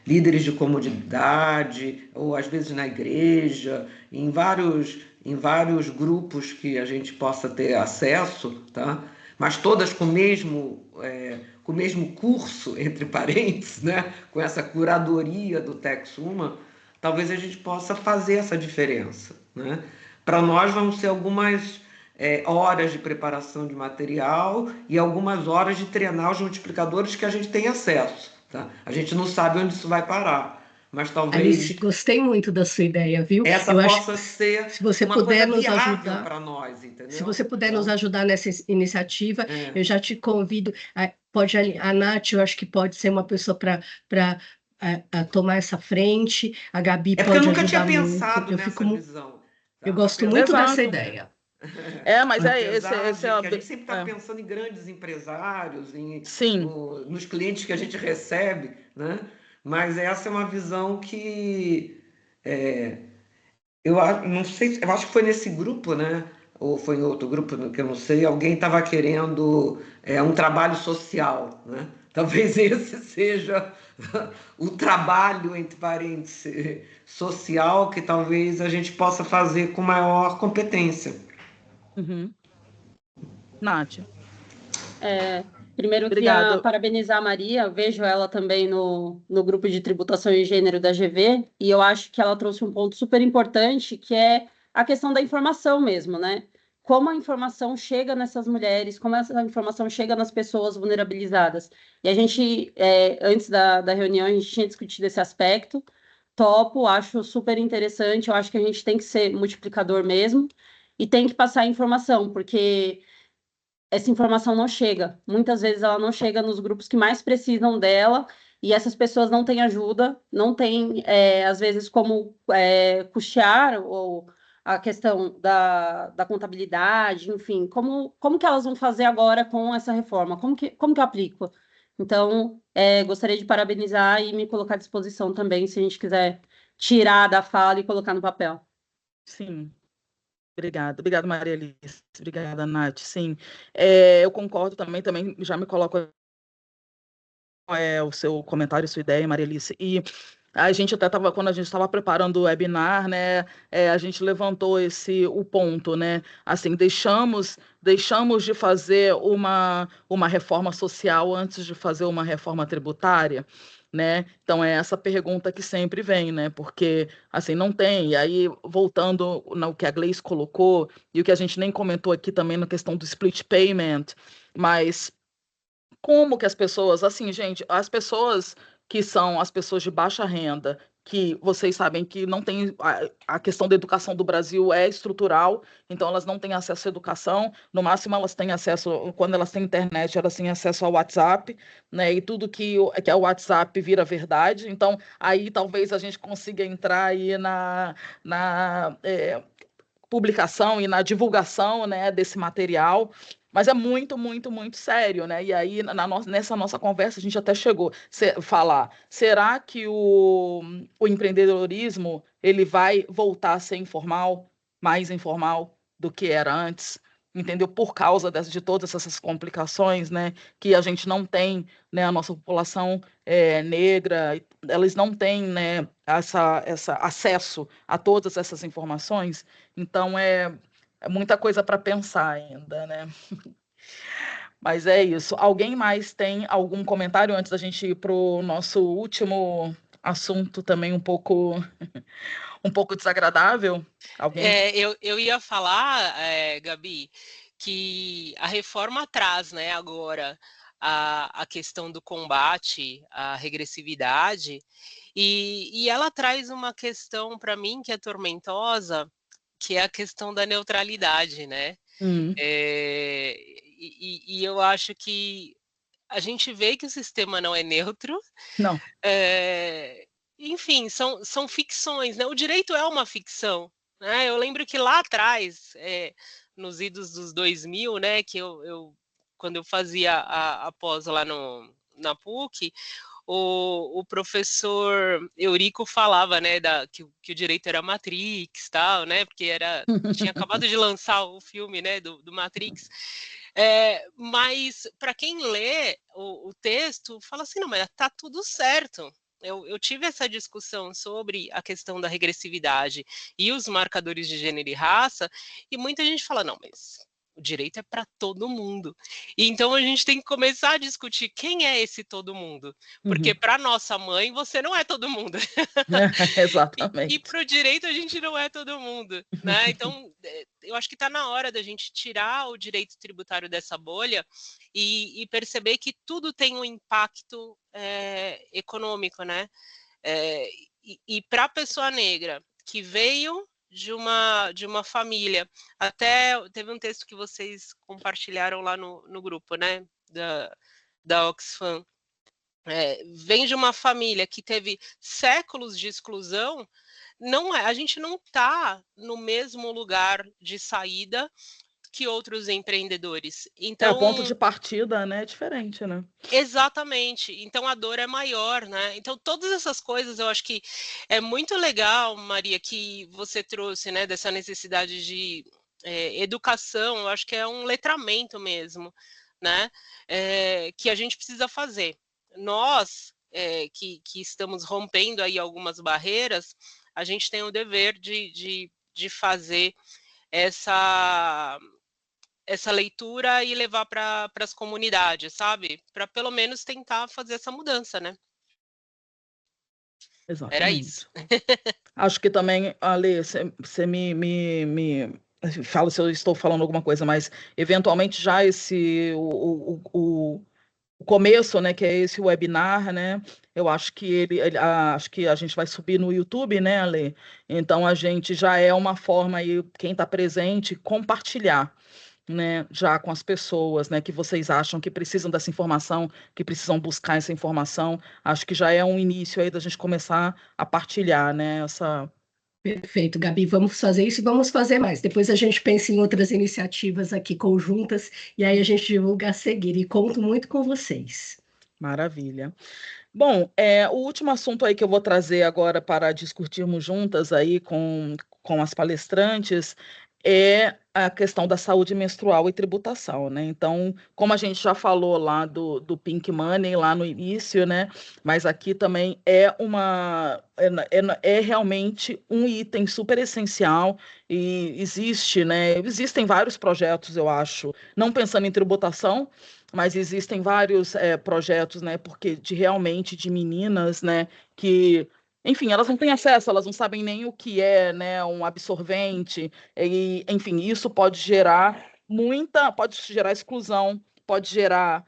líderes de comunidade, ou às vezes na igreja, em vários grupos que a gente possa ter acesso, tá? Mas todas com o mesmo curso, entre parênteses, né? Com essa curadoria do TechSuma, talvez a gente possa fazer essa diferença, né? Para nós vão ser algumas horas de preparação de material e algumas horas de treinar os multiplicadores que a gente tem acesso, tá? A gente não sabe onde isso vai parar, mas talvez... Alice, gostei muito da sua ideia, viu? Essa possa ser se você uma puder coisa nos viável ajudar para nós, entendeu? Se você puder nos ajudar nessa iniciativa, eu já te convido. A Nath, eu acho que pode ser uma pessoa para tomar essa frente. A Gabi pode ajudar muito. Eu nunca tinha pensado nessa visão. Tá? Eu gosto muito dessa ideia. Mas esse que a gente sempre está pensando em grandes empresários, nos clientes que a gente recebe, né? Mas essa é uma visão que eu não sei, eu acho que foi nesse grupo, né? Ou foi em outro grupo, que eu não sei, alguém estava querendo um trabalho social, né? Talvez esse seja o trabalho, entre parênteses, social, que talvez a gente possa fazer com maior competência. Nath. Primeiro, eu queria parabenizar a Maria, eu vejo ela também no grupo de tributação e gênero da GV, e eu acho que ela trouxe um ponto super importante, que é a questão da informação mesmo, né? Como a informação chega nessas mulheres, como essa informação chega nas pessoas vulnerabilizadas. E a gente, antes da reunião, a gente tinha discutido esse aspecto. Topo, acho super interessante, eu acho que a gente tem que ser multiplicador mesmo, e tem que passar a informação, porque essa informação não chega. Muitas vezes ela não chega nos grupos que mais precisam dela, e essas pessoas não têm ajuda, não têm, às vezes, como custear ou a questão da contabilidade, enfim, como que elas vão fazer agora com essa reforma? Como que eu aplico? Então, gostaria de parabenizar e me colocar à disposição também, se a gente quiser tirar da fala e colocar no papel. Sim. Obrigada, Maria Alice. Obrigada, Nath. Sim, eu concordo também já me coloco o seu comentário, sua ideia, Maria Alice. E a gente até estava, quando a gente estava preparando o webinar, né, a gente levantou o ponto, né, assim, deixamos de fazer uma reforma social antes de fazer uma reforma tributária, né? Então é essa pergunta que sempre vem, né? Porque assim não tem. E aí voltando no que a Gleice colocou e o que a gente nem comentou aqui também na questão do split payment, mas como que as pessoas, assim, gente, as pessoas que são as pessoas de baixa renda, que vocês sabem que não tem a questão da educação do Brasil é estrutural, então elas não têm acesso à educação, no máximo elas têm acesso, quando elas têm internet, elas têm acesso ao WhatsApp, né, e tudo que é o WhatsApp vira verdade, então aí talvez a gente consiga entrar aí na publicação e na divulgação, né, desse material, mas é muito, muito, muito sério, né? E aí, nessa nossa conversa, a gente até chegou a falar, será que o empreendedorismo ele vai voltar a ser informal, mais informal do que era antes? Entendeu? Por causa de todas essas complicações, né, que a gente não tem, né, a nossa população negra, elas não têm, né, essa acesso a todas essas informações, então é muita coisa para pensar ainda, né? Mas é isso. Alguém mais tem algum comentário antes da gente ir para o nosso último assunto também um pouco desagradável? Alguém? Eu ia falar, Gabi, que a reforma traz, né, agora a questão do combate à regressividade, e ela traz uma questão para mim que é tormentosa, que é a questão da neutralidade, né? E eu acho que a gente vê que o sistema não é neutro. Não. Enfim, são ficções, né? O direito é uma ficção, né? Eu lembro que lá atrás, nos idos dos 2000, né, que quando eu fazia a pós lá na PUC, o professor Eurico falava, né, que o direito era Matrix, tal, né, porque tinha acabado de lançar o filme, né, do Matrix. Mas para quem lê o texto, fala assim, não, mas tá tudo certo. Eu tive essa discussão sobre a questão da regressividade e os marcadores de gênero e raça, e muita gente fala, não, mas o direito é para todo mundo. E então a gente tem que começar a discutir quem é esse todo mundo. Porque para nossa mãe, você não é todo mundo. Exatamente. E para o direito, a gente não é todo mundo. Né? Então, eu acho que está na hora da gente tirar o direito tributário dessa bolha e perceber que tudo tem um impacto econômico, né? E para a pessoa negra que veio de uma família, até teve um texto que vocês compartilharam lá no grupo, né? Da Oxfam. Vem de uma família que teve séculos de exclusão, a gente não está no mesmo lugar de saída que outros empreendedores. Então, o ponto de partida, né, é diferente, né? Exatamente. Então a dor é maior, né? Então todas essas coisas eu acho que é muito legal, Maria, que você trouxe, né, dessa necessidade de educação. Eu acho que é um letramento mesmo, né? Que a gente precisa fazer. Nós que estamos rompendo aí algumas barreiras, a gente tem o dever de fazer essa leitura e levar para as comunidades, sabe? Para pelo menos tentar fazer essa mudança, né? Exatamente. Era isso. Acho que também, Ale, você me fala se eu estou falando alguma coisa, mas eventualmente já o começo, né, que é esse webinar, né? Eu acho que acho que a gente vai subir no YouTube, né, Ale? Então a gente já é uma forma aí, quem está presente, compartilhar, né, já com as pessoas, né, que vocês acham que precisam dessa informação, que precisam buscar essa informação. Acho que já é um início aí da gente começar a partilhar, né, essa... Perfeito, Gabi, vamos fazer isso e vamos fazer mais. Depois a gente pensa em outras iniciativas aqui conjuntas e aí a gente divulga a seguir. E conto muito com vocês. Maravilha. Bom, o último assunto aí que eu vou trazer agora para discutirmos juntas aí com as palestrantes é a questão da saúde menstrual e tributação, né? Então, como a gente já falou lá do Pink Money, lá no início, né? Mas aqui também é realmente um item super essencial e existem vários projetos, eu acho, não pensando em tributação, mas existem vários projetos, né? Porque realmente de meninas, né? Que enfim, elas não têm acesso, elas não sabem nem o que é, né, um absorvente, e, enfim, isso pode gerar exclusão, pode gerar,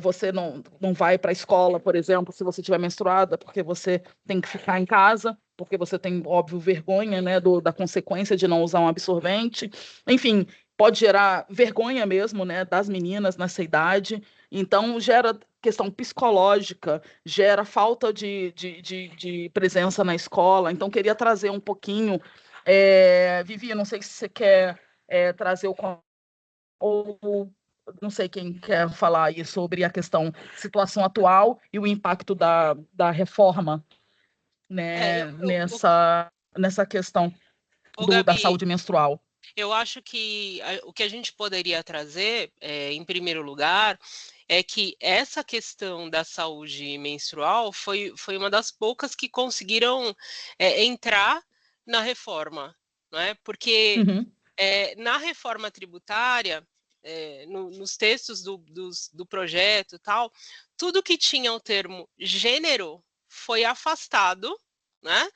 você não vai para a escola, por exemplo, se você estiver menstruada, porque você tem que ficar em casa, porque você tem, óbvio, vergonha, né, da consequência de não usar um absorvente, enfim, pode gerar vergonha mesmo, né, das meninas nessa idade, então gera questão psicológica, gera falta de presença na escola. Então, queria trazer um pouquinho. Vivi, não sei se você quer trazer ou não sei quem quer falar aí sobre a situação atual e o impacto da reforma, né, nessa questão da Gabi, saúde menstrual. Eu acho que o que a gente poderia trazer, em primeiro lugar, é que essa questão da saúde menstrual foi uma das poucas que conseguiram entrar na reforma, não é? Porque na reforma tributária, nos textos do projeto e tal, tudo que tinha o termo gênero foi afastado, né,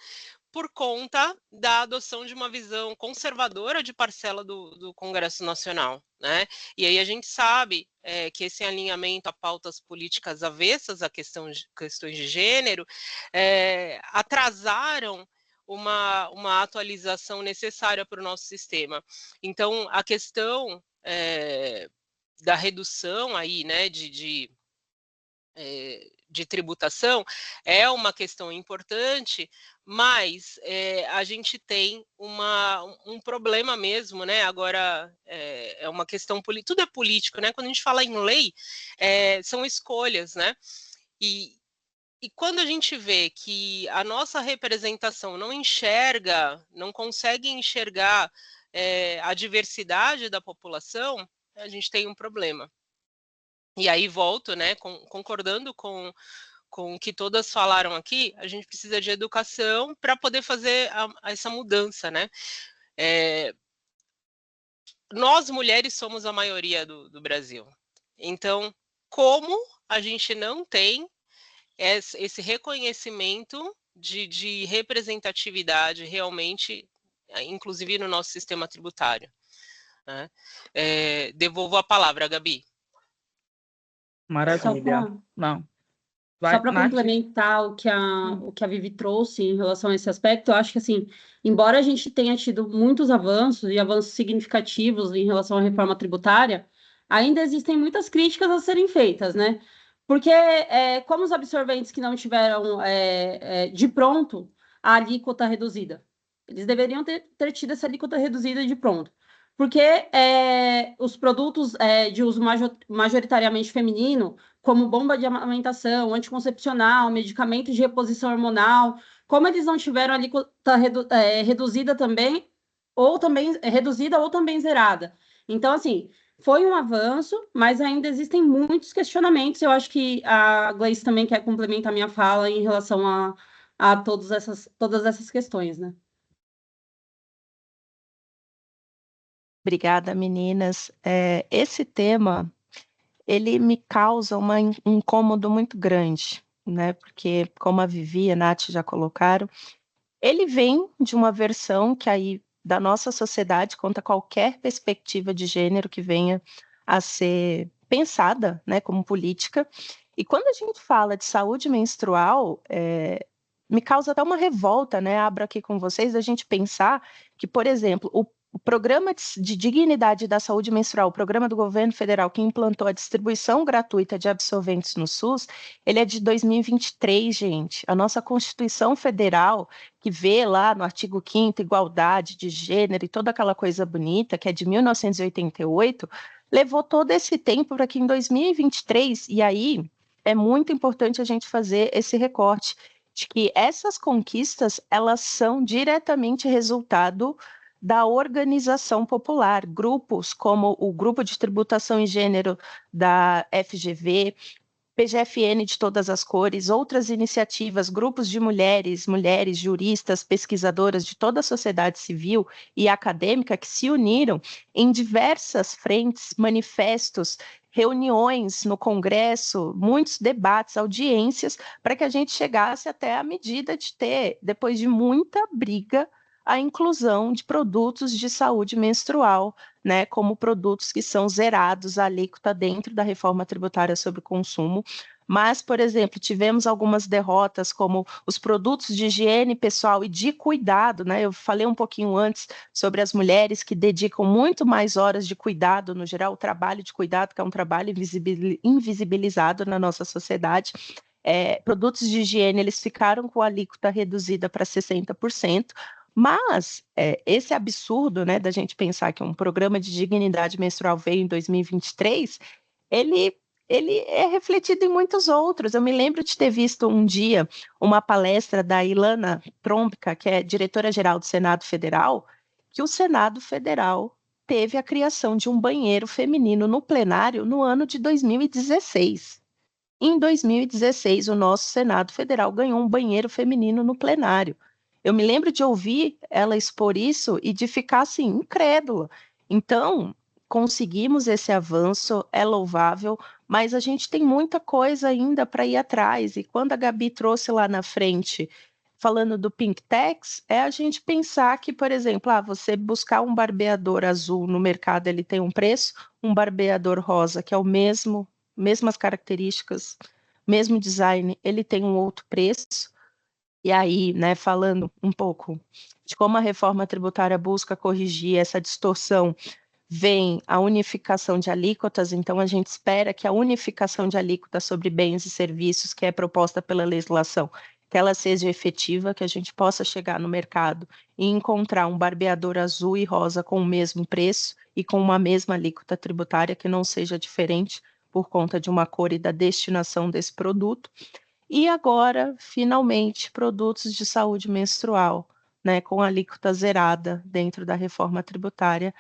por conta da adoção de uma visão conservadora de parcela do Congresso Nacional, né? E aí a gente sabe que esse alinhamento a pautas políticas avessas a questões de gênero atrasaram uma atualização necessária para o nosso sistema. Então, a questão da redução aí, né, de tributação é uma questão importante, mas a gente tem um problema mesmo, né? Agora é uma questão política, tudo é político, né? Quando a gente fala em lei, são escolhas, né? E quando a gente vê que a nossa representação não consegue enxergar a diversidade da população, a gente tem um problema. E aí volto, né, concordando com o que todas falaram aqui, a gente precisa de educação para poder fazer essa mudança, né? Nós, mulheres, somos a maioria do Brasil. Então, como a gente não tem esse reconhecimento de representatividade realmente, inclusive no nosso sistema tributário, né? Devolvo a palavra, Gabi. Maravilha. Não. Só para complementar o que a Vivi trouxe em relação a esse aspecto, eu acho que, assim, embora a gente tenha tido muitos avanços e avanços significativos em relação à reforma tributária, ainda existem muitas críticas a serem feitas, né? Porque, como os absorventes que não tiveram de pronto a alíquota reduzida, eles deveriam ter tido essa alíquota reduzida de pronto. Porque os produtos de uso majoritariamente feminino, como bomba de amamentação, anticoncepcional, medicamentos de reposição hormonal, como eles não tiveram alíquota reduzida também, ou também reduzida ou também zerada. Então, assim, foi um avanço, mas ainda existem muitos questionamentos. Eu acho que a Gleice também quer complementar a minha fala em relação a todas essas questões, né? Obrigada, meninas. Esse tema, ele me causa um incômodo muito grande, né? Porque, como a Vivi e a Nath já colocaram, ele vem de uma versão que aí, da nossa sociedade, contra qualquer perspectiva de gênero que venha a ser pensada, né, como política. E quando a gente fala de saúde menstrual, me causa até uma revolta, né? Abro aqui com vocês, a gente pensar que, por exemplo, o Programa de Dignidade da Saúde Menstrual, o programa do governo federal que implantou a distribuição gratuita de absorventes no SUS, ele é de 2023, gente. A nossa Constituição Federal, que vê lá no artigo 5º igualdade de gênero e toda aquela coisa bonita, que é de 1988, levou todo esse tempo para que em 2023, e aí é muito importante a gente fazer esse recorte, de que essas conquistas, elas são diretamente resultado da organização popular, grupos como o Grupo de Tributação em Gênero da FGV, PGFN de todas as cores, outras iniciativas, grupos de mulheres, juristas, pesquisadoras de toda a sociedade civil e acadêmica que se uniram em diversas frentes, manifestos, reuniões no Congresso, muitos debates, audiências, para que a gente chegasse até a medida de ter, depois de muita briga, a inclusão de produtos de saúde menstrual, né, como produtos que são zerados a alíquota dentro da reforma tributária sobre o consumo. Mas, por exemplo, tivemos algumas derrotas, como os produtos de higiene pessoal e de cuidado, né? Eu falei um pouquinho antes sobre as mulheres que dedicam muito mais horas de cuidado, no geral, o trabalho de cuidado, que é um trabalho invisibilizado na nossa sociedade. Produtos de higiene, eles ficaram com a alíquota reduzida para 60%, mas esse absurdo, né, da gente pensar que um programa de dignidade menstrual veio em 2023, ele é refletido em muitos outros. Eu me lembro de ter visto um dia uma palestra da Ilana Trompica, que é diretora-geral do Senado Federal, que o Senado Federal teve a criação de um banheiro feminino no plenário no ano de 2016. Em 2016, o nosso Senado Federal ganhou um banheiro feminino no plenário. Eu me lembro de ouvir ela expor isso e de ficar assim, incrédula. Então, conseguimos esse avanço, é louvável, mas a gente tem muita coisa ainda para ir atrás, e quando a Gabi trouxe lá na frente, falando do Pink Tax, é a gente pensar que, por exemplo, você buscar um barbeador azul no mercado, ele tem um preço, um barbeador rosa, que é o mesmas características, mesmo design, ele tem um outro preço. E aí, né, falando um pouco de como a reforma tributária busca corrigir essa distorção, vem a unificação de alíquotas, então a gente espera que a unificação de alíquotas sobre bens e serviços que é proposta pela legislação, que ela seja efetiva, que a gente possa chegar no mercado e encontrar um barbeador azul e rosa com o mesmo preço e com uma mesma alíquota tributária que não seja diferente por conta de uma cor e da destinação desse produto. E agora, finalmente, produtos de saúde menstrual, né, com alíquota zerada dentro da reforma tributária,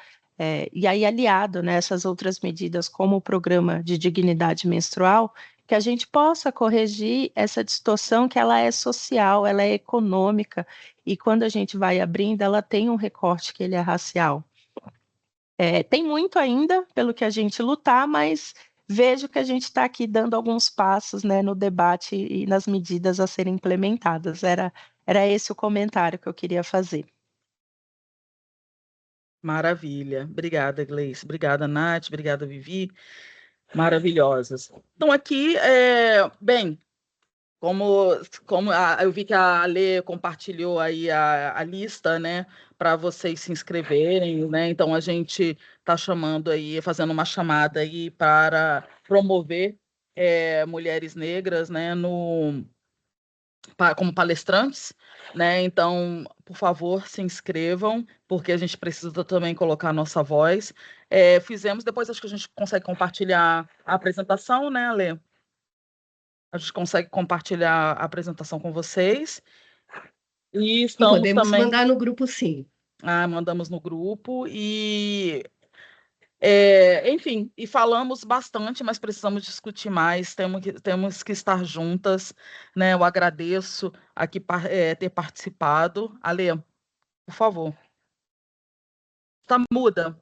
e aí aliado nessas outras medidas, como o programa de dignidade menstrual, que a gente possa corrigir essa distorção que ela é social, ela é econômica, e quando a gente vai abrindo, ela tem um recorte que ele é racial. Tem muito ainda pelo que a gente lutar, mas vejo que a gente está aqui dando alguns passos, né, no debate e nas medidas a serem implementadas. Era esse o comentário que eu queria fazer. Maravilha. Obrigada, Gleice. Obrigada, Nath. Obrigada, Vivi. Maravilhosas. Então, aqui, bem, como eu vi que a Lê compartilhou aí a lista, né, para vocês se inscreverem, né? Então, a gente está chamando aí, fazendo uma chamada aí para promover mulheres negras, né, como palestrantes, né? Então, por favor, se inscrevam, porque a gente precisa também colocar a nossa voz. Fizemos, depois acho que a gente consegue compartilhar a apresentação, né, Ale? A gente consegue compartilhar a apresentação com vocês. E estamos podemos também... mandar no grupo, sim. Mandamos no grupo e... enfim, e falamos bastante, mas precisamos discutir mais, temos que estar juntas, né? Eu agradeço aqui ter participado. Ale, por favor. Está muda.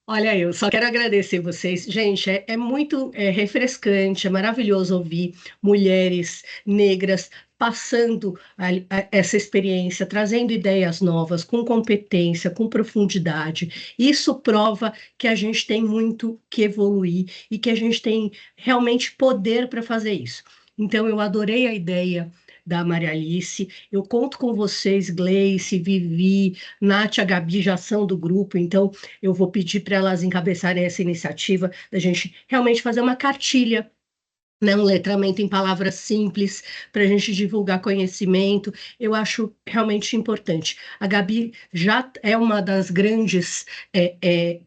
Olha, eu só quero agradecer vocês. Gente, é muito refrescante, é maravilhoso ouvir mulheres negras passando essa experiência, trazendo ideias novas, com competência, com profundidade. Isso prova que a gente tem muito que evoluir e que a gente tem realmente poder para fazer isso. Então, eu adorei a ideia da Maria Alice. Eu conto com vocês, Gleice, Vivi, Nath, a Gabi já são do grupo, então eu vou pedir para elas encabeçarem essa iniciativa da gente realmente fazer uma cartilha, né, um letramento em palavras simples para a gente divulgar conhecimento. Eu acho realmente importante. A Gabi já é uma das grandes é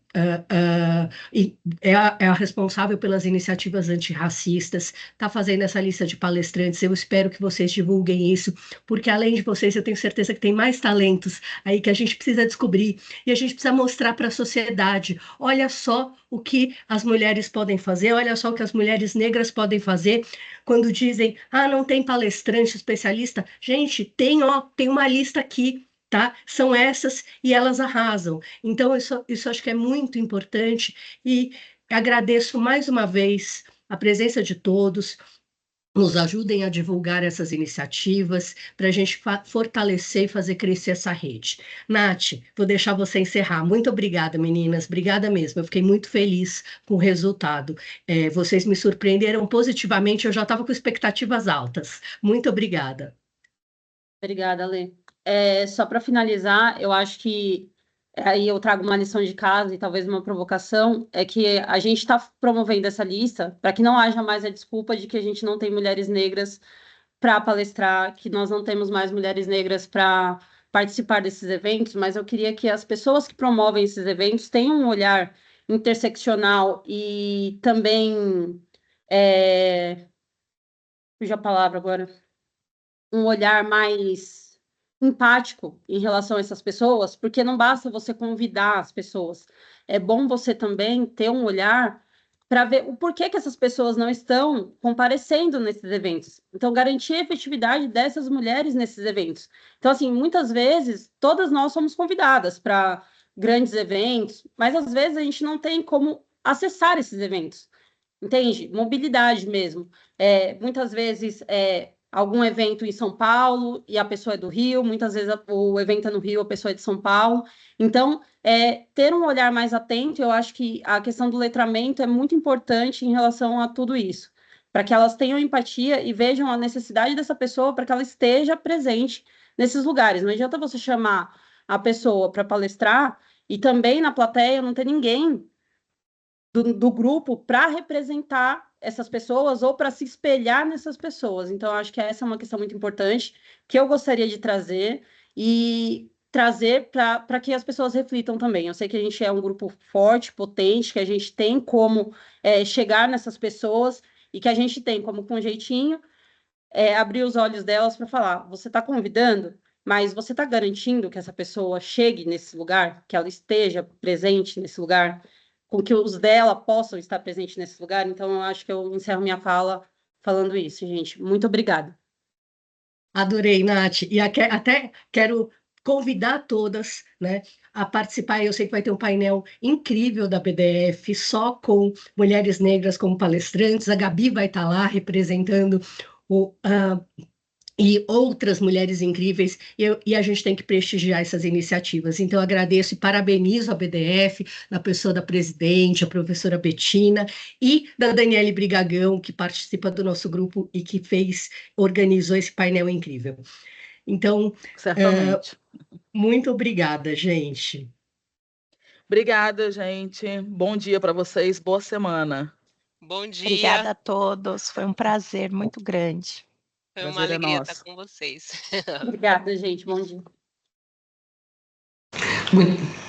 a responsável pelas iniciativas antirracistas, está fazendo essa lista de palestrantes. Eu espero que vocês divulguem isso, porque além de vocês, eu tenho certeza que tem mais talentos aí que a gente precisa descobrir e a gente precisa mostrar para a sociedade. Olha só o que as mulheres podem fazer, olha só o que as mulheres negras podem fazer quando dizem, não tem palestrante especialista. Gente, tem uma lista aqui. Tá? São essas e elas arrasam. Então, isso acho que é muito importante e agradeço mais uma vez a presença de todos. Nos ajudem a divulgar essas iniciativas para a gente fortalecer e fazer crescer essa rede. Nath, vou deixar você encerrar. Muito obrigada, meninas. Obrigada mesmo. Eu fiquei muito feliz com o resultado. Vocês me surpreenderam positivamente. Eu já estava com expectativas altas. Muito obrigada. Obrigada, Lê. Só para finalizar, eu acho que aí eu trago uma lição de casa e talvez uma provocação, é que a gente está promovendo essa lista para que não haja mais a desculpa de que a gente não tem mulheres negras para palestrar, que nós não temos mais mulheres negras para participar desses eventos, mas eu queria que as pessoas que promovem esses eventos tenham um olhar interseccional e também, fugiu a palavra agora, um olhar mais empático em relação a essas pessoas, porque não basta você convidar as pessoas, é bom você também ter um olhar para ver o porquê que essas pessoas não estão comparecendo nesses eventos. Então, garantir a efetividade dessas mulheres nesses eventos. Então, assim, muitas vezes, todas nós somos convidadas para grandes eventos, mas às vezes a gente não tem como acessar esses eventos. entende? Mobilidade mesmo. Muitas vezes algum evento em São Paulo e a pessoa é do Rio, muitas vezes o evento é no Rio, a pessoa é de São Paulo. Então, ter um olhar mais atento, eu acho que a questão do letramento é muito importante em relação a tudo isso, para que elas tenham empatia e vejam a necessidade dessa pessoa para que ela esteja presente nesses lugares. Não adianta você chamar a pessoa para palestrar e também na plateia não ter ninguém do grupo para representar essas pessoas ou para se espelhar nessas pessoas. Então, acho que essa é uma questão muito importante que eu gostaria de trazer e trazer para que as pessoas reflitam também. Eu sei que a gente é um grupo forte, potente, que a gente tem como chegar nessas pessoas e que a gente tem como, com jeitinho, abrir os olhos delas para falar, você está convidando, mas você está garantindo que essa pessoa chegue nesse lugar, que ela esteja presente nesse lugar, com que os dela possam estar presentes nesse lugar? Então, eu acho que eu encerro minha fala falando isso, gente. Muito obrigada. Adorei, Nath. E até quero convidar todas, né, a participar. Eu sei que vai ter um painel incrível da BDF, só com mulheres negras como palestrantes. A Gabi vai estar lá representando e outras mulheres incríveis, e a gente tem que prestigiar essas iniciativas. Então, agradeço e parabenizo a BDF, na pessoa da presidente, a professora Betina, e da Daniele Brigagão, que participa do nosso grupo e que organizou esse painel incrível. Então, certamente. Muito obrigada, gente. Obrigada, gente. Bom dia para vocês, boa semana. Bom dia. Obrigada a todos, foi um prazer muito grande. Foi uma alegria estar com vocês. Obrigada, gente. Bom dia. Muito.